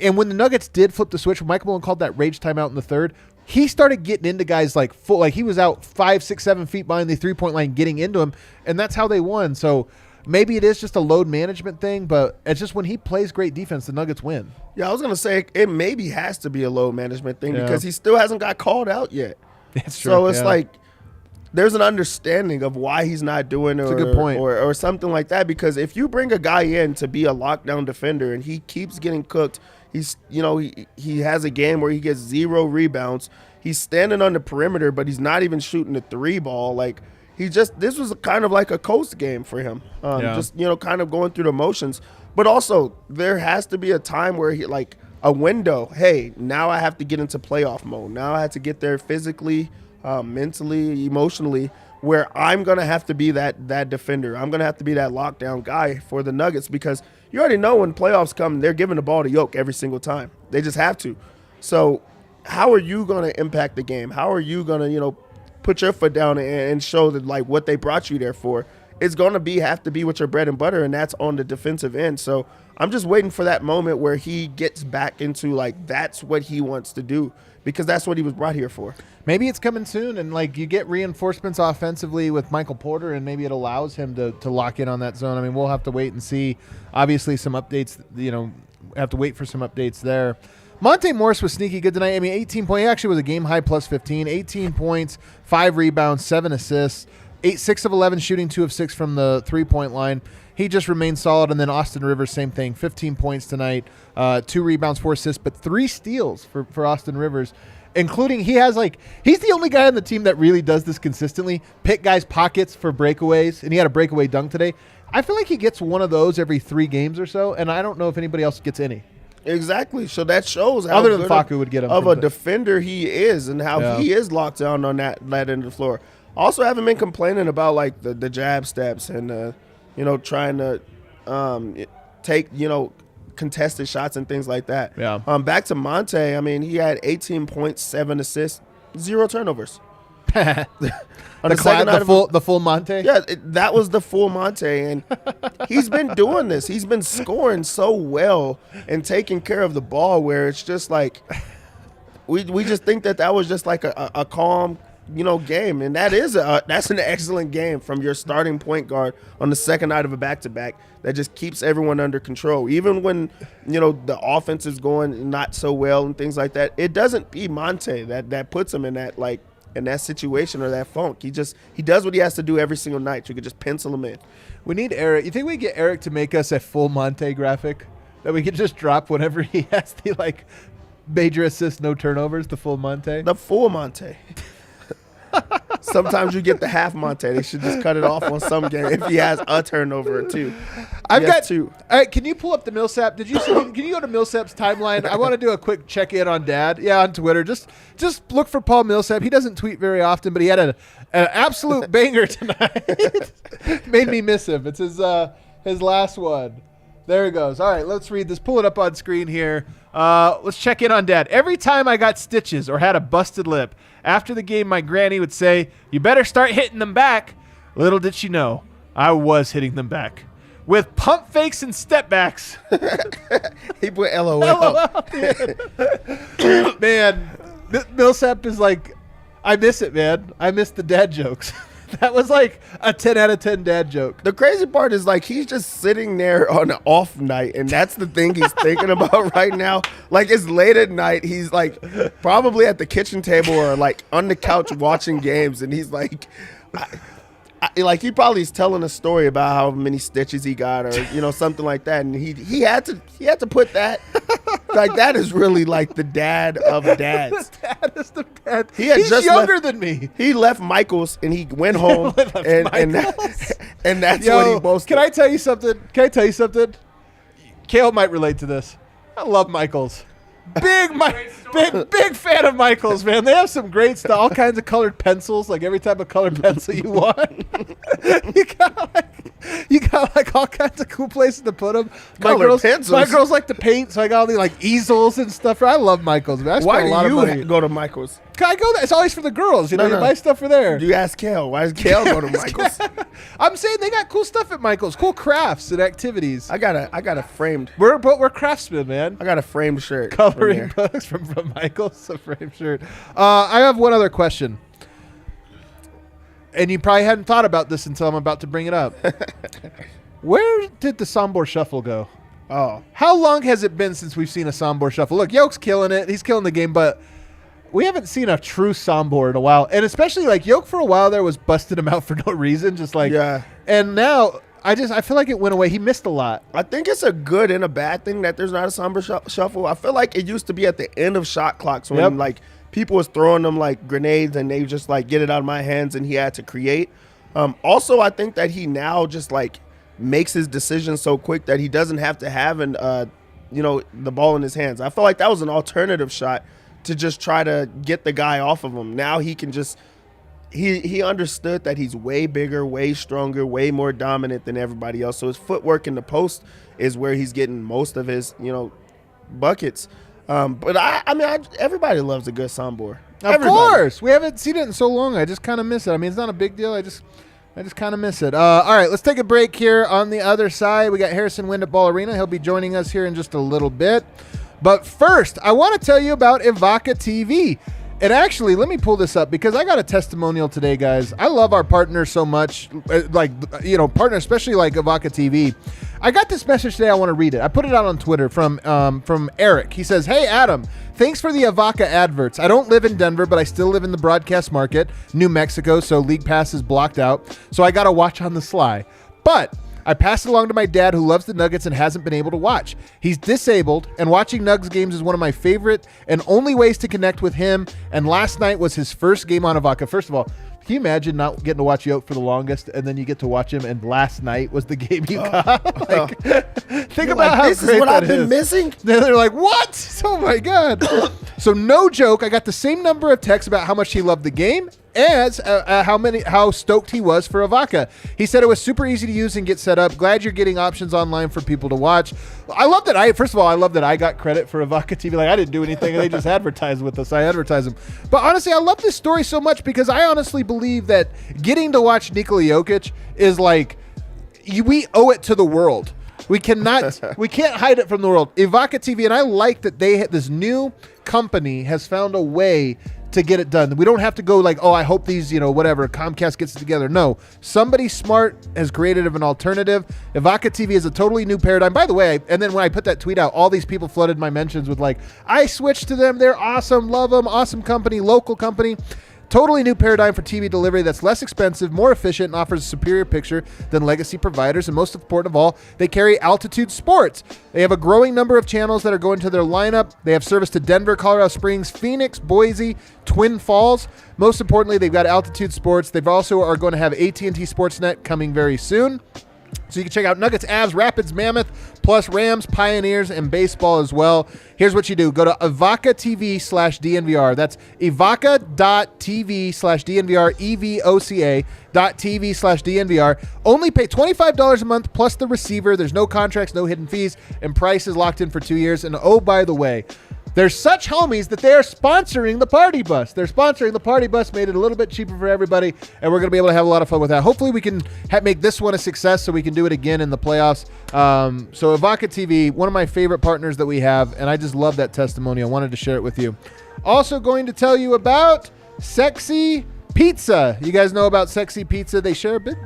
And when the Nuggets did flip the switch, when Michael Malone called that rage timeout in the third, he started getting into guys full. He was out 5, 6, 7 feet behind the 3-point line, getting into him, and that's how they won. So maybe it is just a load management thing, but it's just when he plays great defense, the Nuggets win. Yeah, I was gonna say it maybe has to be a load management thing because he still hasn't got called out yet. It's true. So it's there's an understanding of why he's not doing it, a good point. Or something like that. Because if you bring a guy in to be a lockdown defender and he keeps getting cooked, he's he has a game where he gets 0 rebounds. He's standing on the perimeter, but he's not even shooting the 3 ball. This was kind of like a coast game for him. Just kind of going through the motions. But also there has to be a time where he a window. Hey, now I have to get into playoff mode. Now I have to get there physically. Mentally, emotionally, where I'm going to have to be that defender. I'm going to have to be that lockdown guy for the Nuggets because you already know when playoffs come, they're giving the ball to Jokic every single time. They just have to. So how are you going to impact the game? How are you going to, put your foot down and show that what they brought you there for? It's going to have to be with your bread and butter, and that's on the defensive end. So I'm just waiting for that moment where he gets back into that's what he wants to do because that's what he was brought here for. Maybe it's coming soon, and you get reinforcements offensively with Michael Porter, and maybe it allows him to lock in on that zone. We'll have to wait and see. Obviously, some updates, have to wait for some updates there. Monte Morris was sneaky good tonight. 18 points. He actually was a game high plus 15, 18 points, 5 rebounds, 7 assists. 6 of 11 shooting, 2 of 6 from the 3-point line. He just remains solid. And then Austin Rivers, same thing, 15 points tonight, 2 rebounds, 4 assists, but 3 steals for Austin Rivers, including he's the only guy on the team that really does this consistently, pick guys' pockets for breakaways, and he had a breakaway dunk today. I feel like he gets one of those every 3 games or so, and I don't know if anybody else gets any. Exactly. So that shows how other than good Facu would get him of a defender he is, and how he is locked down on that end of the floor. Also, haven't been complaining about like the jab steps and trying to take contested shots and things like that. Yeah. Back to Monte. I mean, he had 18 points, 7 assists, 0 turnovers. The full Monte? Yeah, that was the full Monte, and he's been doing this. He's been scoring so well and taking care of the ball, where it's just like we just think that was just like a calm game, and that's an excellent game from your starting point guard on the second night of a back-to-back that just keeps everyone under control. Even when the offense is going not so well and things like that, it doesn't be Monte that puts him in that situation or that funk. He does what he has to do every single night. You could just pencil him in. We need Eric. You think we get Eric to make us a full Monte graphic that we could just drop whenever he has the major assists, no turnovers, the full Monte? The full Monte. Sometimes you get the half Monte. They should just cut it off on some game if he has a turnover or 2. I've got 2. All right, can you pull up the Millsap? Can you go to Millsap's timeline? I want to do a quick check-in on Dad. Yeah, on Twitter. Just look for Paul Millsap. He doesn't tweet very often, but he had an absolute banger tonight. Made me miss him. It's his last one. There he goes. All right, let's read this. Pull it up on screen here. Let's check in on Dad. Every time I got stitches or had a busted lip, after the game, my granny would say, "You better start hitting them back." Little did she know, I was hitting them back. With pump fakes and step backs. He put LOL. Man, Millsap is I miss it, man. I miss the dad jokes. That was like a 10 out of 10 dad joke. The crazy part is he's just sitting there on an off night, and that's the thing he's thinking about right now. It's late at night. He's probably at the kitchen table or on the couch watching games, and he's he probably is telling a story about how many stitches he got or something like that, and he had to put that. That is really the dad of dads. The dad is the dad. He's just younger than me. He left Michael's and he went home and that's what he boasted. Can I tell you something? Kale might relate to this. I love Michael's. Big fan of Michael's, man. They have some great stuff. All kinds of colored pencils. Every type of colored pencil you want. you got all kinds of cool places to put them. My girls like to paint, so I got all these easels and stuff. I love Michael's, man. Why do you go to Michael's? I go there. It's always for the girls. You buy stuff for there. You ask Kale. Why does Kale go to Michael's? I'm saying they got cool stuff at Michael's. Cool crafts and activities. I got a framed. We're craftsmen, man. I got a framed shirt. Coloring books from Michael's. A framed shirt. I have one other question. And you probably hadn't thought about this until I'm about to bring it up. Where did the Sombor shuffle go? Oh. How long has it been since we've seen a Sombor shuffle? Look, Yoke's killing it. He's killing the game, but we haven't seen a true Sombor in a while. And especially Yoke for a while there was busting him out for no reason. Yeah. And now I feel like it went away. He missed a lot. I think it's a good and a bad thing that there's not a Sombor shuffle. I feel like it used to be at the end of shot clocks when people was throwing them grenades and they just get it out of my hands and he had to create. Also, I think that he now just makes his decisions so quick that he doesn't have to have the ball in his hands. I feel like that was an alternative shot to just try to get the guy off of him. Now he can just he understood that he's way bigger, way stronger, way more dominant than everybody else. So his footwork in the post is where he's getting most of his buckets. But everybody loves a good Sombor. Of course. We haven't seen it in so long. I just kind of miss it. I mean, it's not a big deal. I just kind of miss it. All right, let's take a break here. On the other side, we got Harrison Wind at Ball Arena. He'll be joining us here in just a little bit. But first, I want to tell you about Evoca TV. And actually, let me pull this up because I got a testimonial today, guys. I love our partners so much, partners, especially Evoca TV. I got this message today. I want to read it. I put it out on Twitter from Eric. He says, "Hey, Adam, thanks for the Avaca adverts. I don't live in Denver, but I still live in the broadcast market, New Mexico, so League Pass is blocked out. So I got to watch on the sly. But I passed it along to my dad who loves the Nuggets and hasn't been able to watch. He's disabled, and watching Nuggets games is one of my favorite and only ways to connect with him. And last night was his first game on Avaca." First of all, can you imagine not getting to watch Yoke for the longest, and then you get to watch him, and last night was the game you got? Think about how this great is what that I've been is. missing. Then they're like, "What? Oh my god!" So no joke, I got the same number of texts about how much he loved the game as how stoked he was for Avaca. He said it was super easy to use and get set up. Glad you're getting options online for people to watch. I love that I love that I got credit for Avaca TV. Like, I didn't do anything. They just advertised with us. I advertised them. But honestly, I love this story so much because I honestly believe that getting to watch Nikola Jokic is like, we owe it to the world. We can't hide it from the world. Avaca TV, and I like that this new company has found a way to get it done. We don't have to go like, oh, I hope these, whatever, Comcast gets it together. No, somebody smart has created an alternative. Avaca TV is a totally new paradigm. By the way, and then when I put that tweet out, all these people flooded my mentions with like, I switched to them. They're awesome. Love them. Awesome company, local company. Totally new paradigm for TV delivery that's less expensive, more efficient, and offers a superior picture than legacy providers. And most important of all, they carry Altitude Sports. They have a growing number of channels that are going to their lineup. They have service to Denver, Colorado Springs, Phoenix, Boise, Twin Falls. Most importantly, they've got Altitude Sports. They've also are going to have AT&T Sportsnet coming very soon. So you can check out Nuggets, Avs, Rapids, Mammoth, plus Rams, Pioneers, and baseball as well. Here's what you do. Go to Avaca TV/DNVR. That's Avaca.tv/DNVR, EVOCA.tv/DNVR. Only pay $25 a month plus the receiver. There's no contracts, no hidden fees, and price is locked in for 2 years. And oh, by the way, they're such homies that they are sponsoring the party bus. They're sponsoring the party bus, made it a little bit cheaper for everybody, and we're going to be able to have a lot of fun with that. Hopefully we can make this one a success so we can do it again in the playoffs. So Avaca TV, one of my favorite partners that we have, and I just love that testimony. I wanted to share it with you. Also going to tell you about Sexy Pizza. You guys know about Sexy Pizza. They share a bit.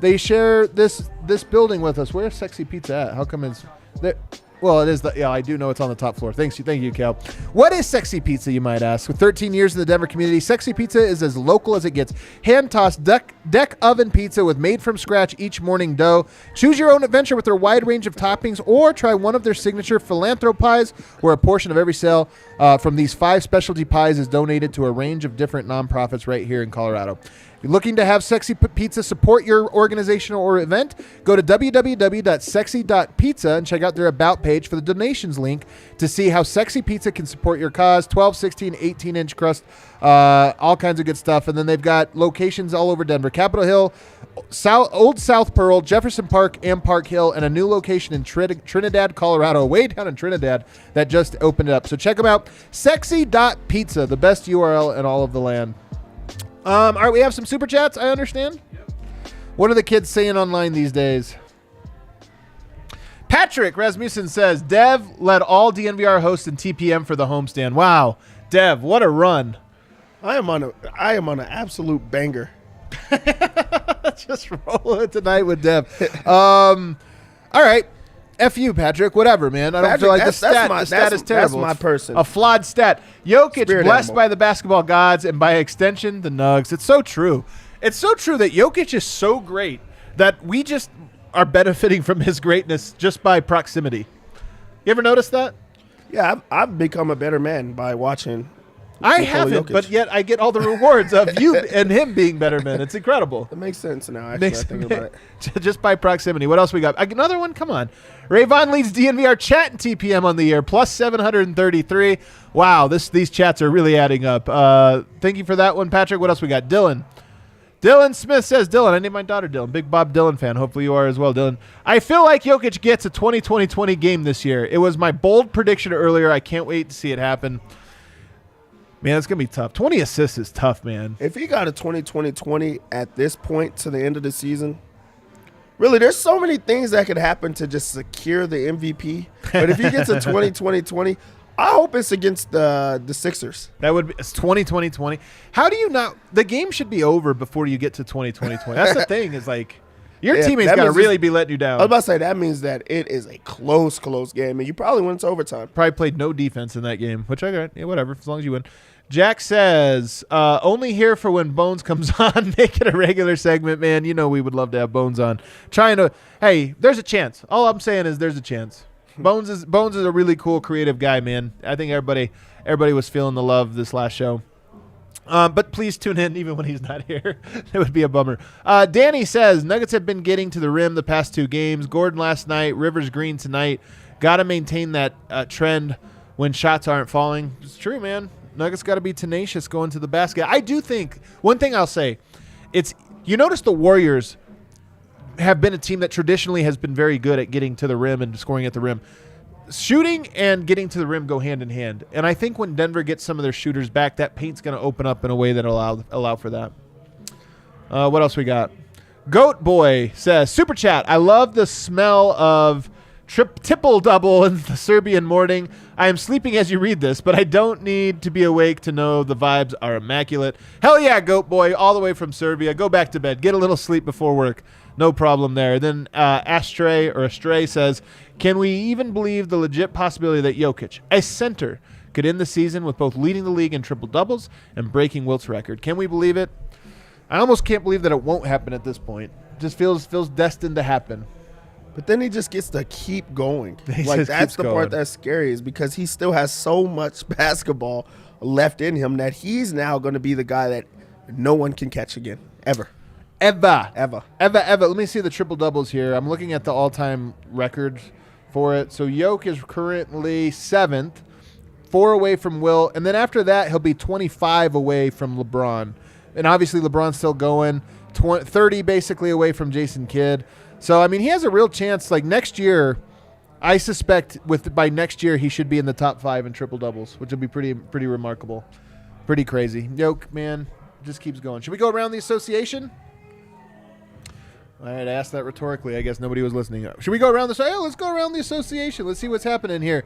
They share this building with us. Where's Sexy Pizza at? How come it's there? Well, it is. I do know it's on the top floor. Thank you, Cal. What is Sexy Pizza, you might ask? With 13 years in the Denver community, Sexy Pizza is as local as it gets. Hand-tossed deck oven pizza with made-from-scratch each morning dough. Choose your own adventure with their wide range of toppings, or try one of their signature philanthro pies, where a portion of every sale from these 5 specialty pies is donated to a range of different nonprofits right here in Colorado. If you're looking to have Sexy Pizza support your organization or event, go to www.sexy.pizza and check out their About page for the donations link to see how Sexy Pizza can support your cause. 12, 16, 18-inch crust, all kinds of good stuff. And then they've got locations all over Denver. Capitol Hill, Old South Pearl, Jefferson Park, and Park Hill, and a new location in Trinidad, Colorado, way down in Trinidad, that just opened up. So check them out. Sexy.pizza, the best URL in all of the land. All right, we have some super chats, I understand. Yep. What are the kids saying online these days? Patrick Rasmussen says, Dev led all DNVR hosts in TPM for the homestand. Wow, Dev, what a run. I am on an absolute banger. Just roll it tonight with Dev. All right. F you, Patrick. Whatever, man. I don't feel like the stat is terrible. That's my person. A flawed stat. Jokic, Spirit blessed animal. by the basketball gods and by extension, the Nugs. It's so true. It's so true that Jokic is so great that we just are benefiting from his greatness just by proximity. You ever notice that? Yeah, I've become a better man by watching. I Nikola haven't, Jokic. but yet I get all the rewards of you and him being better men. It's incredible. It makes sense now, actually, I think about it. Just by proximity. What else we got? Another one? Come on. Rayvon leads DNVR chat and TPM on the year, plus 733. Wow, these chats are really adding up. Thank you for that one, Patrick. What else we got? Dylan Smith says, Dylan, I named my daughter Dylan. Big Bob Dylan fan. Hopefully you are as well, Dylan. I feel like Jokic gets a 20-20-20 game this year. It was my bold prediction earlier. I can't wait to see it happen. Man, it's going to be tough. 20 assists is tough, man. If he got a 20-20-20 at this point to the end of the season, really, there's so many things that could happen to just secure the MVP. But if he gets a 20-20-20, I hope it's against the Sixers. That would be 20-20-20. How do you not – the game should be over before you get to 20-20-20. That's the thing is like Your teammates got to really be letting you down. I was about to say, that means that it is a close game, and you probably went to overtime. Probably played no defense in that game, which I got. Yeah, whatever, as long as you win. Jack says, only here for when Bones comes on. Make it a regular segment, man. You know we would love to have Bones on. Hey, there's a chance. All I'm saying is there's a chance. Bones is a really cool, creative guy, man. I think everybody was feeling the love this last show. But please tune in even when he's not here. It would be a bummer. Danny says, Nuggets have been getting to the rim the past 2 games. Gordon last night, Rivers Green tonight. Got to maintain that trend when shots aren't falling. It's true, man. Nuggets got to be tenacious going to the basket. I do think, one thing I'll say, you notice the Warriors have been a team that traditionally has been very good at getting to the rim and scoring at the rim. Shooting and getting to the rim go hand in hand. And I think when Denver gets some of their shooters back, that paint's going to open up in a way that allow for that. What else we got? Goat Boy says, Super Chat, I love the smell of triple-double in the Serbian morning. I am sleeping as you read this, but I don't need to be awake to know the vibes are immaculate. Hell yeah, Goat Boy, all the way from Serbia. Go back to bed. Get a little sleep before work. No problem there. Then Astray says, can we even believe the legit possibility that Jokic, a center, could end the season with both leading the league in triple-doubles and breaking Wilt's record? Can we believe it? I almost can't believe that it won't happen at this point. It just feels destined to happen. But then he just gets to keep going. Like, that's the part that's scary, is because he still has so much basketball left in him that he's now going to be the guy that no one can catch again, ever. Ever. Let me see the triple-doubles here. I'm looking at the all-time record for it. So Jokic is currently 7th, 4 away from Wilt. And then after that, he'll be 25 away from LeBron. And obviously LeBron's still going, 30 basically away from Jason Kidd. So, I mean, he has a real chance. Like, next year, I suspect by next year he should be in the top 5 in triple-doubles, which would be pretty remarkable. Pretty crazy. Jokic, man, just keeps going. Should we go around the association? All right, I asked that rhetorically. I guess nobody was listening. Should we go around let's go around the association. Let's see what's happening here.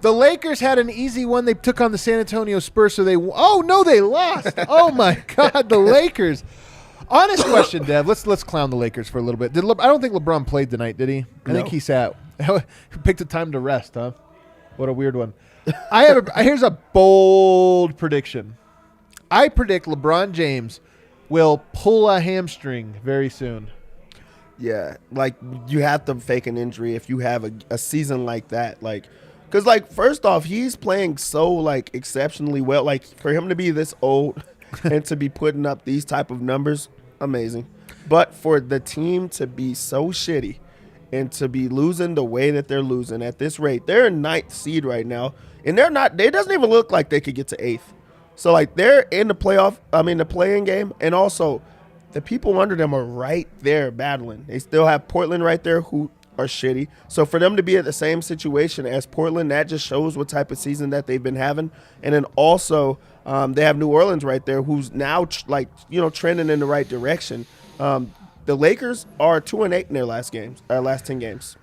The Lakers had an easy one. They took on the San Antonio Spurs, so they lost. Oh, my God, the Lakers. Honest question, Dev. Let's clown the Lakers for a little bit. I don't think LeBron played tonight, did he? I think he sat. Picked a time to rest, huh? What a weird one. Here's a bold prediction. I predict LeBron James will pull a hamstring very soon. Yeah, like, you have to fake an injury if you have a season like that. Like, because, like, first off, he's playing so, like, exceptionally well. Like, for him to be this old and to be putting up these type of numbers, amazing. But for the team to be so shitty and to be losing the way that they're losing at this rate, they're in 9th seed right now, and it doesn't even look like they could get to 8th. So, like, they're in the the play-in game, and also the people under them are right there battling. They still have Portland right there, who are shitty. So for them to be at the same situation as Portland, that just shows what type of season that they've been having. And then also they have New Orleans right there, who's now trending in the right direction. The Lakers are 2-8 in their last 10 games.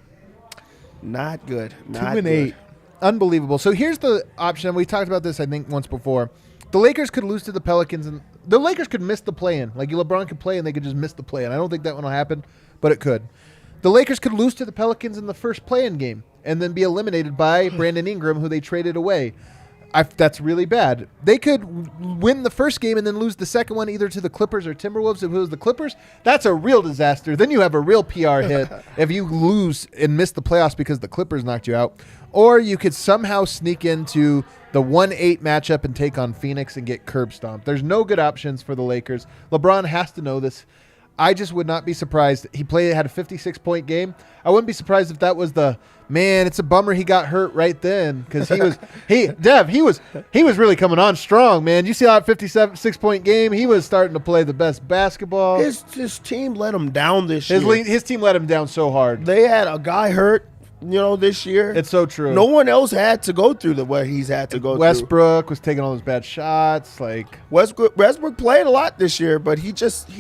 Not good. 2-8. Unbelievable. So here's the option. We talked about this, I think, once before. The Lakers could lose to the Pelicans, and the Lakers could miss the play-in. Like, LeBron could play, and they could just miss the play-in. I don't think that one will happen, but it could. The Lakers could lose to the Pelicans in the first play-in game and then be eliminated by Brandon Ingram, who they traded away. That's really bad. They could win the first game and then lose the second one either to the Clippers or Timberwolves. If it was the Clippers, that's a real disaster. Then you have a real PR hit if you lose and miss the playoffs because the Clippers knocked you out. Or you could somehow sneak into the 1-8 matchup and take on Phoenix and get curb stomped. There's no good options for the Lakers. LeBron has to know this. I just would not be surprised. Had a 56-point game. I wouldn't be surprised if that was it's a bummer he got hurt right then, because he was really coming on strong, man. You see that 56-point game? He was starting to play the best basketball. His team let him down this year. His team let him down so hard. They had a guy hurt, this year. It's so true. No one else had to go through what he's had to go through. Westbrook was taking all those bad shots. Like, Westbrook played a lot this year, but he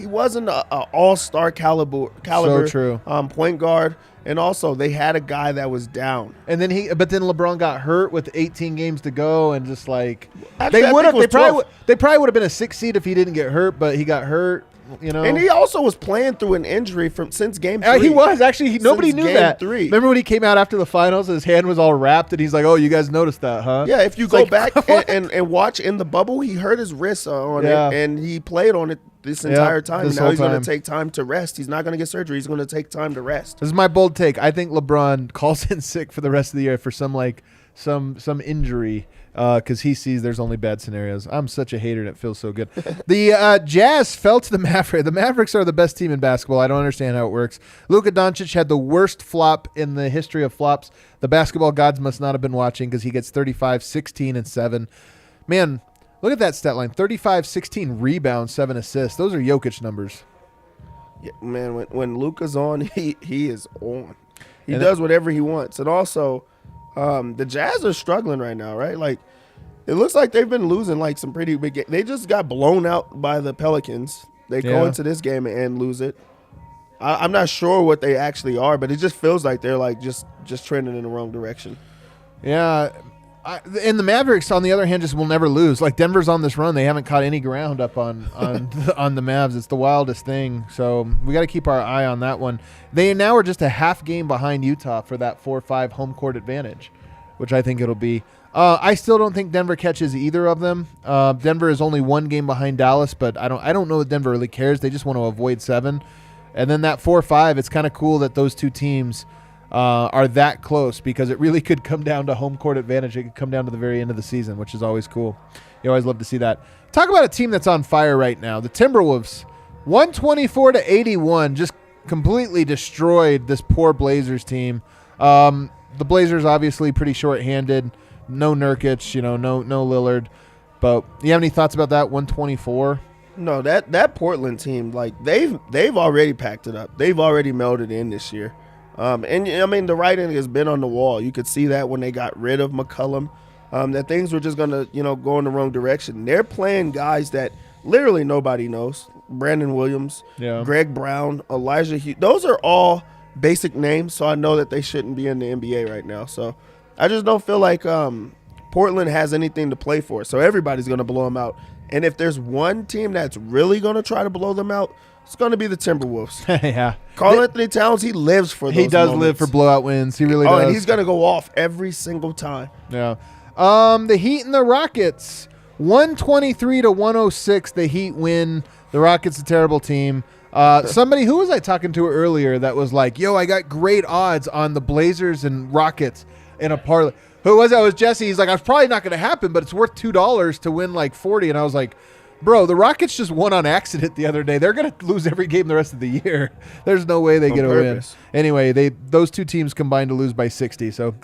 wasn't an all-star caliber so true. Point guard. And also, they had a guy that was down. And then LeBron got hurt with 18 games to go, and just like actually, they probably would have been a 6 seed if he didn't get hurt, but he got hurt. you know. And he also was playing through an injury since game 3. He was actually. Nobody knew game that. 3. Remember when he came out after the finals? His hand was all wrapped, and he's like, "Oh, you guys noticed that, huh?" Yeah, if you It's go like, back and watch in the bubble, he hurt his wrist on it, and he played on it this entire time. Now he's going to take time to rest. He's not going to get surgery. He's going to take time to rest. This is my bold take. I think LeBron calls in sick for the rest of the year for some injury because he sees there's only bad scenarios. I'm such a hater and it feels so good. The Jazz fell to the Mavericks. The Mavericks are the best team in basketball. I don't understand how it works. Luka Doncic had the worst flop in the history of flops. The basketball gods must not have been watching because he gets 35, 16, and 7. Man, look at that stat line. 35, 16 rebounds, 7 assists. Those are Jokic numbers. Yeah, man, when Luka's on, he is on. He does whatever he wants. And also, the Jazz are struggling right now, right? Like, it looks like they've been losing like some pretty big games. They just got blown out by the Pelicans. They go into this game and lose it. I'm not sure what they actually are, but it just feels like they're like just trending in the wrong direction. Yeah. And the Mavericks, on the other hand, just will never lose. Like Denver's on this run, they haven't caught any ground up on on the Mavs. It's the wildest thing. So we got to keep our eye on that one. They now are just a half game behind Utah for that 4-5 home court advantage, which I think it'll be. I still don't think Denver catches either of them. Denver is only 1 game behind Dallas, but I don't know that Denver really cares. They just want to avoid 7. And then that 4-5, it's kind of cool that those two teams are that close because it really could come down to home court advantage. It could come down to the very end of the season, which is always cool. You always love to see that. Talk about a team that's on fire right now. The Timberwolves, 124-81, just completely destroyed this poor Blazers team. The Blazers obviously pretty short-handed. No Nurkic, no Lillard. But you have any thoughts about that 124? No, that Portland team, like they've already packed it up. They've already melded in this year. And I mean, the writing has been on the wall. You could see that when they got rid of McCollum, that things were just going to, go in the wrong direction. They're playing guys that literally nobody knows. Brandon Williams, Greg Brown, Elijah Hughes. Those are all basic names, so I know that they shouldn't be in the NBA right now. So I just don't feel like Portland has anything to play for. So everybody's going to blow them out. And if there's one team that's really going to try to blow them out, it's going to be the Timberwolves. Yeah. Karl Anthony Towns, he lives for those He does moments. live for blowout wins. He really does. And he's going to go off every single time. Yeah. The Heat and the Rockets, 123-106. The Heat win. The Rockets a terrible team. Somebody, who was I talking to earlier that was like, yo, I got great odds on the Blazers and Rockets in a parlay. Who was that? It was Jesse. He's like, it's probably not going to happen, but it's worth $2 to win like 40. And I was like, bro, the Rockets just won on accident the other day. They're going to lose every game the rest of the year. There's no way they get a win. Anyway, those two teams combined to lose by 60. So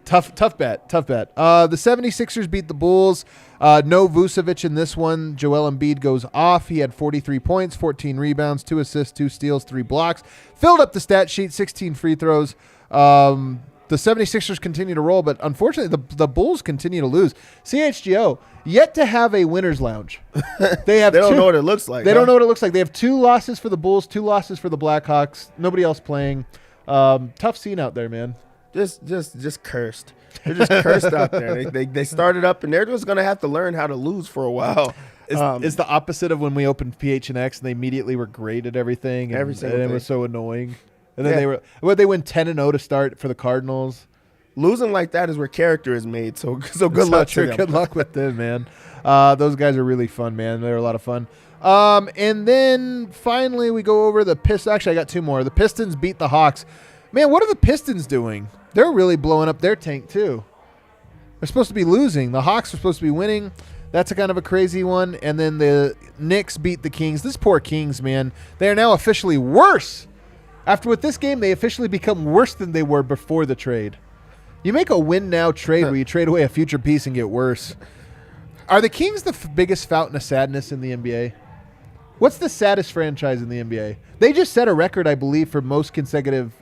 tough bet. The 76ers beat the Bulls. No Vucevic in this one. Joel Embiid goes off. He had 43 points, 14 rebounds, 2 assists, 2 steals, 3 blocks. Filled up the stat sheet, 16 free throws. The 76ers continue to roll, but unfortunately the Bulls continue to lose. CHGO, yet to have a winner's lounge. They don't know what it looks like. They don't know what it looks like. They have 2 losses for the Bulls, 2 losses for the Blackhawks. Nobody else playing. Tough scene out there, man. Just cursed. They're just cursed out there. They started up, and they're just going to have to learn how to lose for a while. It's the opposite of when we opened PHNX, and they immediately were great at everything. And it was so annoying. And then they win 10-0 to start for the Cardinals. Losing like that is where character is made. So good luck to them. Good luck with them, man. Those guys are really fun, man. They're a lot of fun. And then finally we go over the Pistons. Actually, I got 2 more. The Pistons beat the Hawks. Man, what are the Pistons doing? They're really blowing up their tank too. They're supposed to be losing. The Hawks are supposed to be winning. That's a kind of a crazy one. And then the Knicks beat the Kings. This poor Kings, man. They are now officially worse. After with this game, they officially become worse than they were before the trade. You make a win-now trade where you trade away a future piece and get worse. Are the Kings the biggest fountain of sadness in the NBA? What's the saddest franchise in the NBA? They just set a record, I believe, for most consecutive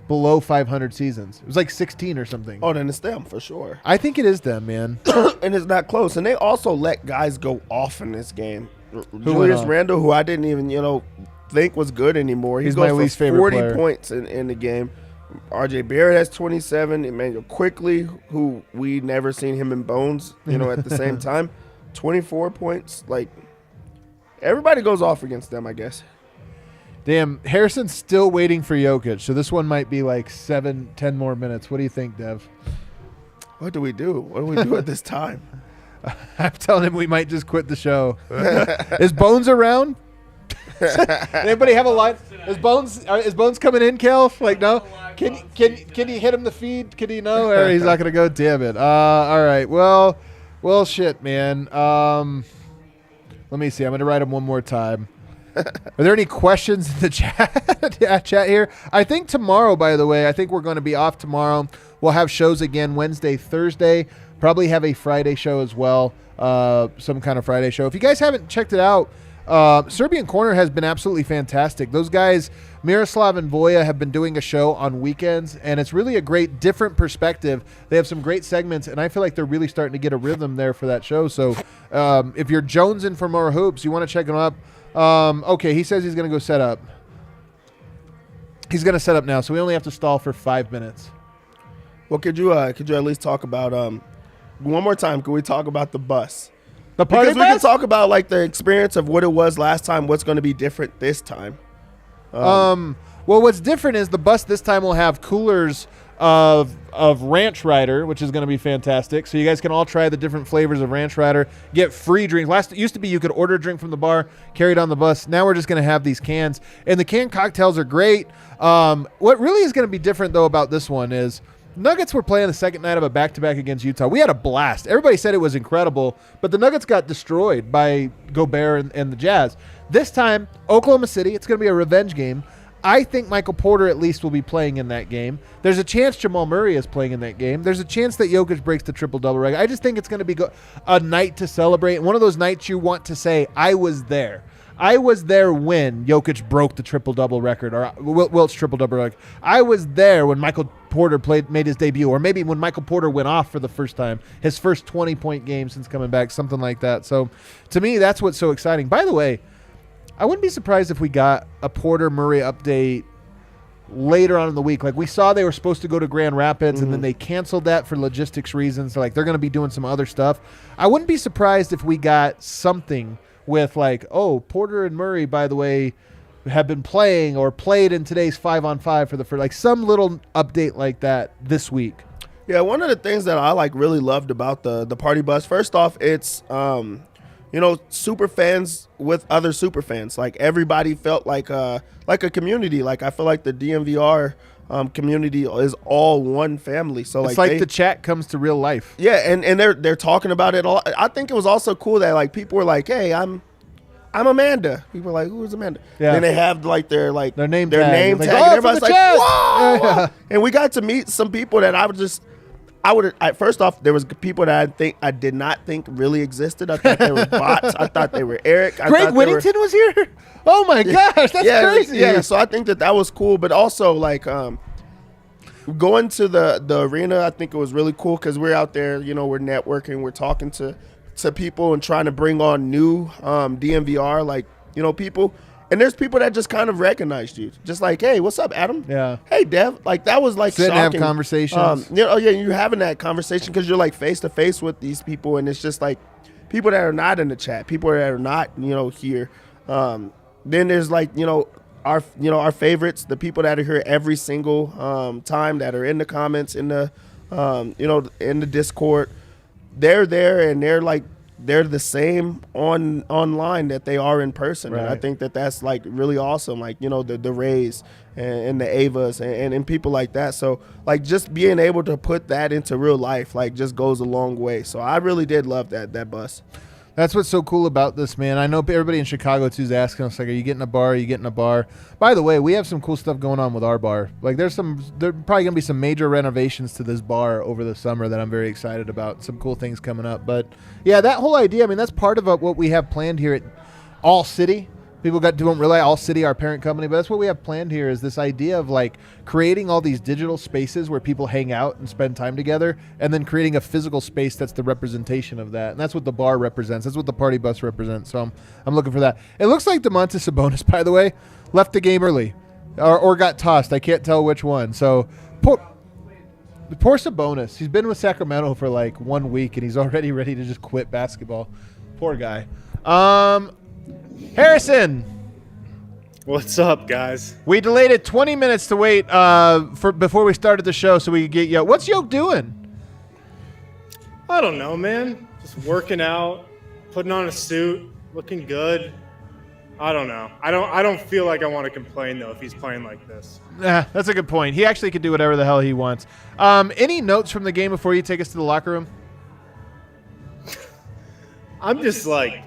below 500 seasons. It was like 16 or something. Oh, then it's them for sure. I think it is them, man. And it's not close. And they also let guys go off in this game. Julius Randle, who I didn't even, think was good anymore. He's my least favorite 40 player. Points in the game. RJ Barrett has 27. Emmanuel Quickly, who we never seen him in bones, at the same time, 24 points. Like, Everybody goes off against them, I guess. Damn, Harrison's still waiting for Jokic, so this one might be like 7-10 more minutes. What do you think, Dev? What do we do? What do we do at this time? I'm telling him we might just quit the show. Is Bones around? Anybody have a line? Is Bones coming in, Kel? Like, no? Can you hit him the feed? Can he know? Or he's not going to go? Damn it. All right. Well, shit, man. Let me see. I'm going to write him one more time. Are there any questions in the chat here? I think tomorrow, by the way, I think we're going to be off tomorrow. We'll have shows again Wednesday, Thursday. Probably have a Friday show as well, some kind of Friday show. If you guys haven't checked it out, Serbian Corner has been absolutely fantastic. Those guys, Miroslav and Voya, have been doing a show on weekends, and it's really a great, different perspective. They have some great segments, and I feel like they're really starting to get a rhythm there for that show. So if you're jonesing for more hoops, you want to check them up. Okay, he says he's going to go set up. He's going to set up now, so we only have to stall for 5 minutes. Well, could you at least talk about one more time? Could we talk about the bus? The party because we can talk about like the experience of what it was last time. What's going to be different this time? Well, what's different is the bus this time will have coolers of Ranch Rider, which is going to be fantastic. So you guys can all try the different flavors of Ranch Rider, get free drinks. It used to be you could order a drink from the bar, carry it on the bus. Now we're just going to have these cans, and the canned cocktails are great. What really is going to be different though about this one is Nuggets were playing the second night of a back-to-back against Utah. We had a blast. Everybody said it was incredible, but the Nuggets got destroyed by Gobert and the Jazz. This time, Oklahoma City, it's going to be a revenge game. I think Michael Porter at least will be playing in that game. There's a chance Jamal Murray is playing in that game. There's a chance that Jokic breaks the triple-double record. I just think it's going to be a night to celebrate. One of those nights you want to say, I was there. I was there when Jokic broke the triple-double record, or Wilt's triple-double record. I was there when Michael Porter made his debut, or maybe when Michael Porter went off for the first time, his first 20-point game since coming back, something like that. So, to me, that's what's so exciting. By the way, I wouldn't be surprised if we got a Porter-Murray update later on in the week. Like, we saw they were supposed to go to Grand Rapids, and then they canceled that for logistics reasons. So, like, they're going to be doing some other stuff. I wouldn't be surprised if we got something with like, oh, Porter and Murray, by the way, have been playing or played in today's 5-on-5 for the first, like some little update like that this week. Yeah, one of the things that I like really loved about the party bus, first off, it's super fans with other super fans. Like everybody felt like a community. Like I feel like the DNVR community is all one family. So it's like the chat comes to real life. Yeah, and they're talking about it all. I think it was also cool that like people were like, "Hey, I'm Amanda." People were like, "Who's Amanda?" Yeah. Then they have like their name tag, and everybody's like, "Whoa!" Yeah. And we got to meet some people that first off, there was people that I did not think really existed. I thought they were bots. I thought they were Eric. Greg Whittington was here. Oh my gosh, that's crazy. Yeah, so I think that was cool, but also like going to the arena, I think it was really cool because we're out there, we're networking, we're talking to people and trying to bring on new DNVR, people. And there's people that just kind of recognized you. Just like, hey, what's up, Adam? Yeah. Hey, Dev. Like, that was like sit shocking. And have conversations. You're having that conversation because you're like face-to-face with these people. And it's just like people that are not in the chat, people that are not, here. Then there's like, our favorites, the people that are here every single time that are in the comments, in the, in the Discord. They're there and they're the same online that they are in person. Right. And I think that's like really awesome. Like, the Rays and the Avas and people like that. So like just being able to put that into real life, like just goes a long way. So I really did love that bus. That's what's so cool about this, man. I know everybody in Chicago, too, is asking us, like, are you getting a bar? Are you getting a bar? By the way, we have some cool stuff going on with our bar. Like, there probably going to be some major renovations to this bar over the summer that I'm very excited about. Some cool things coming up. But, yeah, that whole idea, I mean, that's part of what we have planned here at All City. People don't realize All City, our parent company, but that's what we have planned here is this idea of like creating all these digital spaces where people hang out and spend time together and then creating a physical space that's the representation of that. And that's what the bar represents. That's what the party bus represents. So I'm looking for that. It looks like DeMontis Sabonis, by the way, left the game early or got tossed. I can't tell which one. So poor Sabonis. He's been with Sacramento for like 1 week and he's already ready to just quit basketball. Poor guy. Harrison. What's up, guys? We delayed it 20 minutes to wait before we started the show so we could get Yoke. What's Yoke doing? I don't know, man. Just working out, putting on a suit, looking good. I don't know. I don't feel like I want to complain though if he's playing like this. That's a good point. He actually could do whatever the hell he wants. Any notes from the game before you take us to the locker room? I'm just like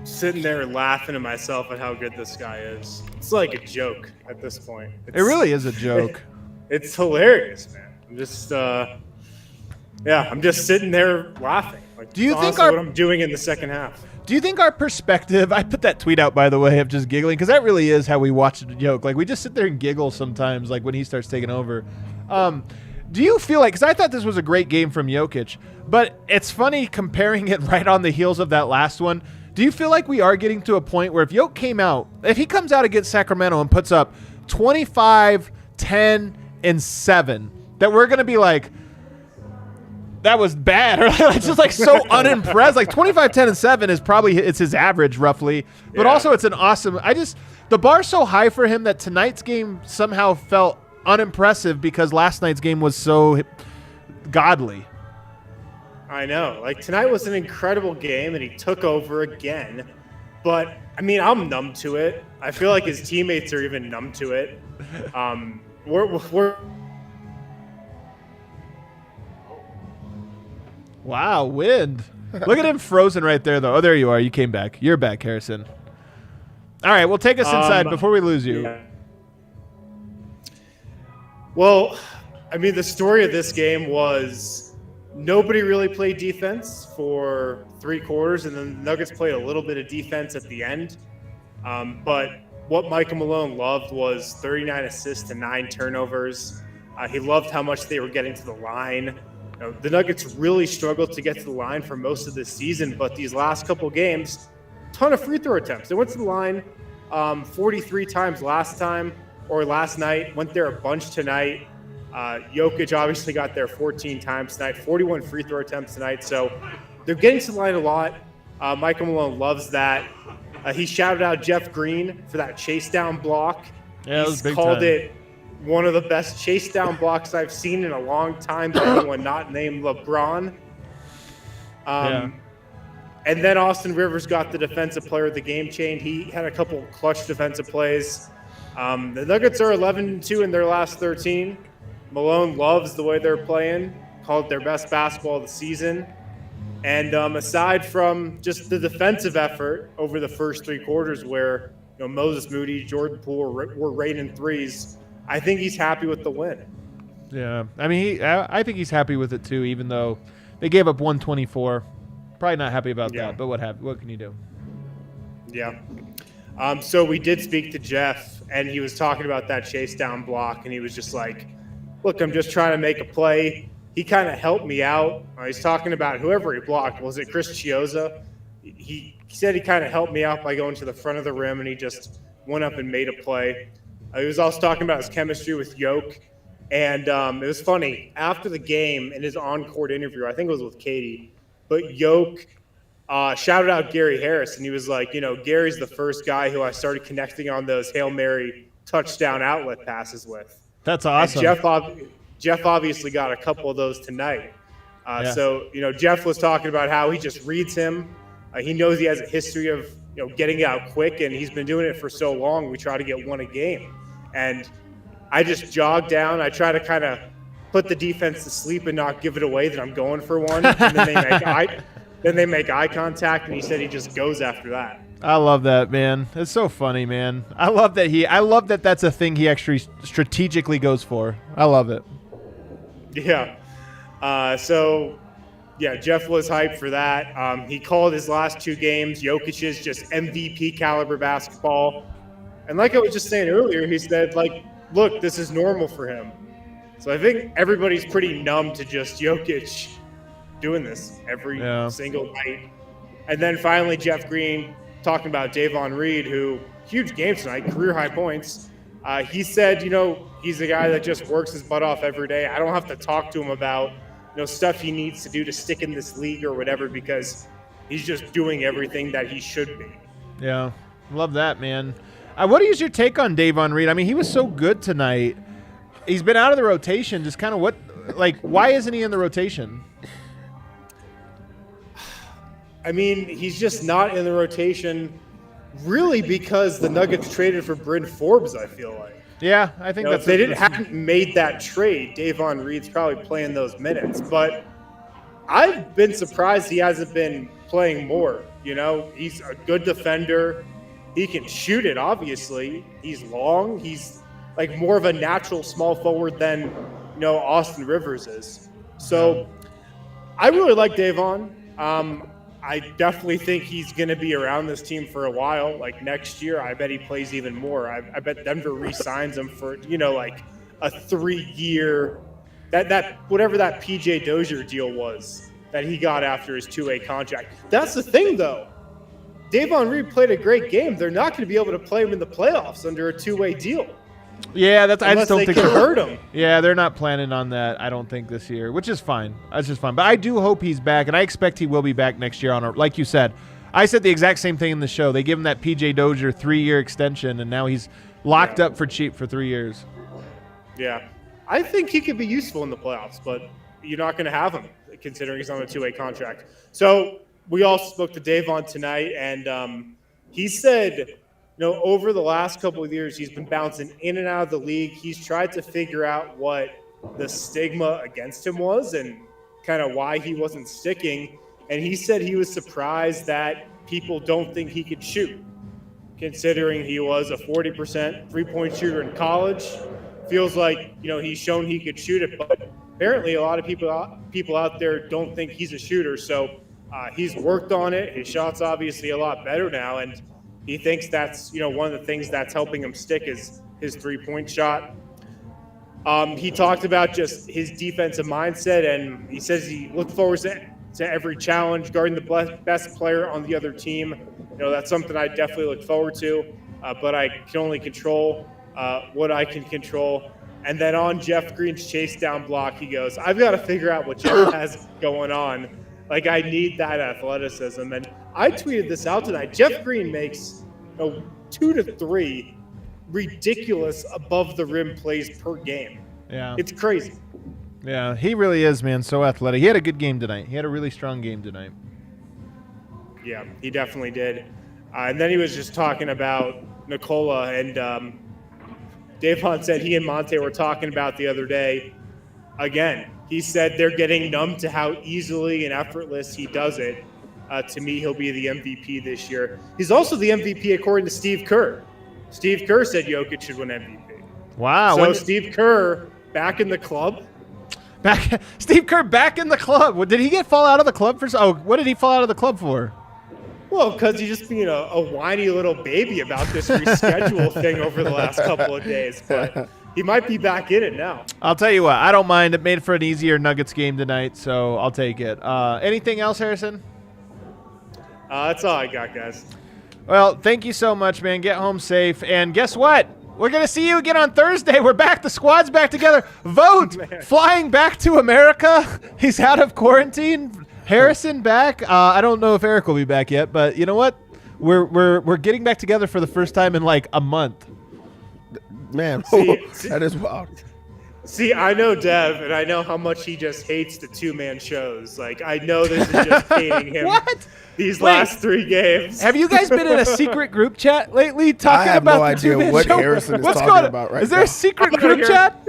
sitting there laughing to myself at how good this guy is. It's like a joke at this point. It really is a joke. It's hilarious, man. I'm just I'm just sitting there laughing. Like, do you think what I'm doing in the second half? Do you think our perspective? I put that tweet out, by the way, of just giggling because that really is how we watch the joke. Like we just sit there and giggle sometimes, like when he starts taking over. Do you feel like? Because I thought this was a great game from Jokic, but it's funny comparing it right on the heels of that last one. Do you feel like we are getting to a point where if if he comes out against Sacramento and puts up 25, 10, and 7, that we're going to be like, that was bad, or it's just like so unimpressed. Like 25, 10, and 7 is probably it's his average roughly, but also it's an awesome. The bar's so high for him that tonight's game somehow felt unimpressive because last night's game was so godly. I know. Like tonight was an incredible game, and he took over again. But I mean, I'm numb to it. I feel like his teammates are even numb to it. We're Wow, wind. Look at him frozen right there, though. Oh, there you are. You came back. You're back, Harrison. All right, well, take us inside before we lose you. Yeah. Well, I mean, the story of this game was nobody really played defense for 3 quarters, and then the Nuggets played a little bit of defense at the end. But what Michael Malone loved was 39 assists to 9 turnovers. He loved how much they were getting to the line. The Nuggets really struggled to get to the line for most of this season, but these last couple games, ton of free throw attempts. They went to the line 43 times last night, went there a bunch tonight. Jokic obviously got there 14 times tonight, 41 free throw attempts tonight. So they're getting to the line a lot. Michael Malone loves that. He shouted out Jeff Green for that chase down block. Yeah, it was big called time. It one of the best chase down blocks I've seen in a long time by anyone not named LeBron. And then Austin Rivers got the defensive player of the game chain. He had a couple clutch defensive plays. The Nuggets are 11-2 in their last 13. Malone loves the way they're playing, called it their best basketball of the season. And aside from just the defensive effort over the first 3 quarters where Moses Moody, Jordan Poole were raining threes, I think he's happy with the win. Yeah, I mean, I think he's happy with it too, even though they gave up 124. Probably not happy about that, but what can you do? Yeah. So we did speak to Jeff, and he was talking about that chase down block, and he was just like, look, I'm just trying to make a play. He kind of helped me out. He's talking about whoever he blocked. Was it Chris Chiozza? He said he kind of helped me out by going to the front of the rim, and he just went up and made a play. He was also talking about his chemistry with Yoke. And it was funny. After the game, in his on-court interview, I think it was with Katie, but Yoke shouted out Gary Harris, and he was like, Gary's the first guy who I started connecting on those Hail Mary touchdown outlet passes with. That's awesome. And Jeff obviously got a couple of those tonight. So, Jeff was talking about how he just reads him. He knows he has a history of, getting out quick, and he's been doing it for so long. We try to get one a game. And I just jog down. I try to kind of put the defense to sleep and not give it away that I'm going for one. And then they make eye contact, and he said he just goes after that. I love that, man. It's so funny, man. I love that that's a thing he actually strategically goes for. I love it. Yeah. Jeff was hyped for that. He called his last 2 games Jokic's just MVP caliber basketball. And like I was just saying earlier, he said, look, this is normal for him. So I think everybody's pretty numb to just Jokic doing this every single night. And then finally, Jeff Green talking about Davon Reed, who huge game tonight, career high points. He said, he's a guy that just works his butt off every day. I don't have to talk to him about, stuff he needs to do to stick in this league or whatever, because he's just doing everything that he should be. Yeah. Love that, man. What is your take on Davon Reed? I mean, he was so good tonight. He's been out of the rotation. Just kind of why isn't he in the rotation? I mean, he's just not in the rotation really because the Nuggets traded for Bryn Forbes, I feel like. Yeah, I think if they hadn't made that trade, Davon Reed's probably playing those minutes. But I've been surprised he hasn't been playing more. He's a good defender. He can shoot it, obviously. He's long. He's like more of a natural small forward than, Austin Rivers is. So I really like Davon. I definitely think he's going to be around this team for a while. Like next year, I bet he plays even more. I bet Denver re-signs him for, like a 3-year, that whatever that PJ Dozier deal was that he got after his 2-way contract. That's the thing, though. Davon Reed played a great game. They're not going to be able to play him in the playoffs under a 2-way deal. Yeah, I just don't think they can hurt him. Yeah, they're not planning on that, I don't think, this year, which is fine. That's just fine. But I do hope he's back, and I expect he will be back next year like you said. I said the exact same thing in the show. They give him that PJ Dozier 3-year extension, and now he's locked up for cheap for 3 years. Yeah. I think he could be useful in the playoffs, but you're not going to have him considering he's on a 2-way contract. So we all spoke to Davon tonight, and he said – over the last couple of years, he's been bouncing in and out of the league. He's tried to figure out what the stigma against him was and kind of why he wasn't sticking. And he said he was surprised that people don't think he could shoot, considering he was a 40% three-point shooter in college. Feels like, he's shown he could shoot it, but apparently a lot of people out there don't think he's a shooter. So he's worked on it. His shot's obviously a lot better now, and he thinks that's, one of the things that's helping him stick is his three-point shot. He talked about just his defensive mindset, and he says he looks forward to every challenge, guarding the best player on the other team. That's something I definitely look forward to, but I can only control what I can control. And then on Jeff Green's chase down block, he goes, I've got to figure out what Jeff has going on. Like, I need that athleticism. And I tweeted this out tonight. Jeff Green makes 2 to 3 ridiculous above-the-rim plays per game. Yeah. It's crazy. Yeah, he really is, man, so athletic. He had a good game tonight. He had a really strong game tonight. Yeah, he definitely did. And then he was just talking about Nikola, and Davon said he and Monte were talking about the other day. Again, he said they're getting numb to how easily and effortless he does it. To me, he'll be the MVP this year. He's also the MVP according to Steve Kerr. Steve Kerr said Jokic should win MVP. Wow. So Steve Kerr back in the club. Steve Kerr back in the club. Did he fall out of the club for? Oh, what did he fall out of the club for? Well, because he's just being a whiny little baby about this reschedule thing over the last couple of days. But he might be back in it now. I'll tell you what. I don't mind. It made for an easier Nuggets game tonight, so I'll take it. Anything else, Harrison? That's all I got, guys. Well, thank you so much, man. Get home safe. And guess what? We're going to see you again on Thursday. We're back. The squad's back together. Vote. Flying back to America. He's out of quarantine. Harrison back. I don't know if Eric will be back yet, but you know what? We're getting back together for the first time in like a month. Man, that is wild. See, I know Dev, and I know how much he just hates the two-man shows. Like, I know this is just hating him. What? These last 3 games. Have you guys been in a secret group chat lately talking about the two-man show? I have no idea what Harrison is talking about right now. Is there a secret group chat?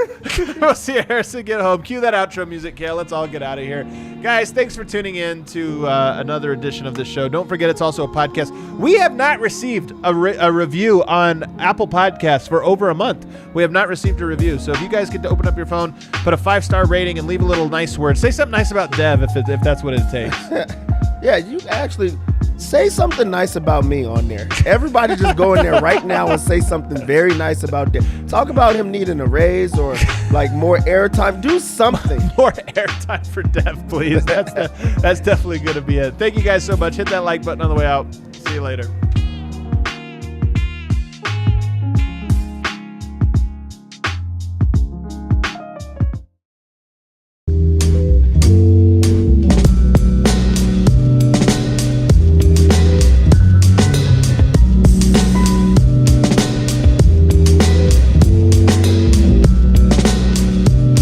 We'll see Harrison get home. Cue that outro music, Kale. Let's all get out of here. Guys, thanks for tuning in to another edition of this show. Don't forget it's also a podcast. We have not received a review on Apple Podcasts for over a month. We have not received a review. So if you guys get to open up your phone, put a 5-star rating, and leave a little nice word. Say something nice about Dev if that's what it takes. Yeah, you actually say something nice about me on there. Everybody just go in there right now and say something very nice about Dev. Talk about him needing a raise or like more airtime. Do something. More airtime for Dev, please. That's definitely going to be it. Thank you guys so much. Hit that like button on the way out. See you later.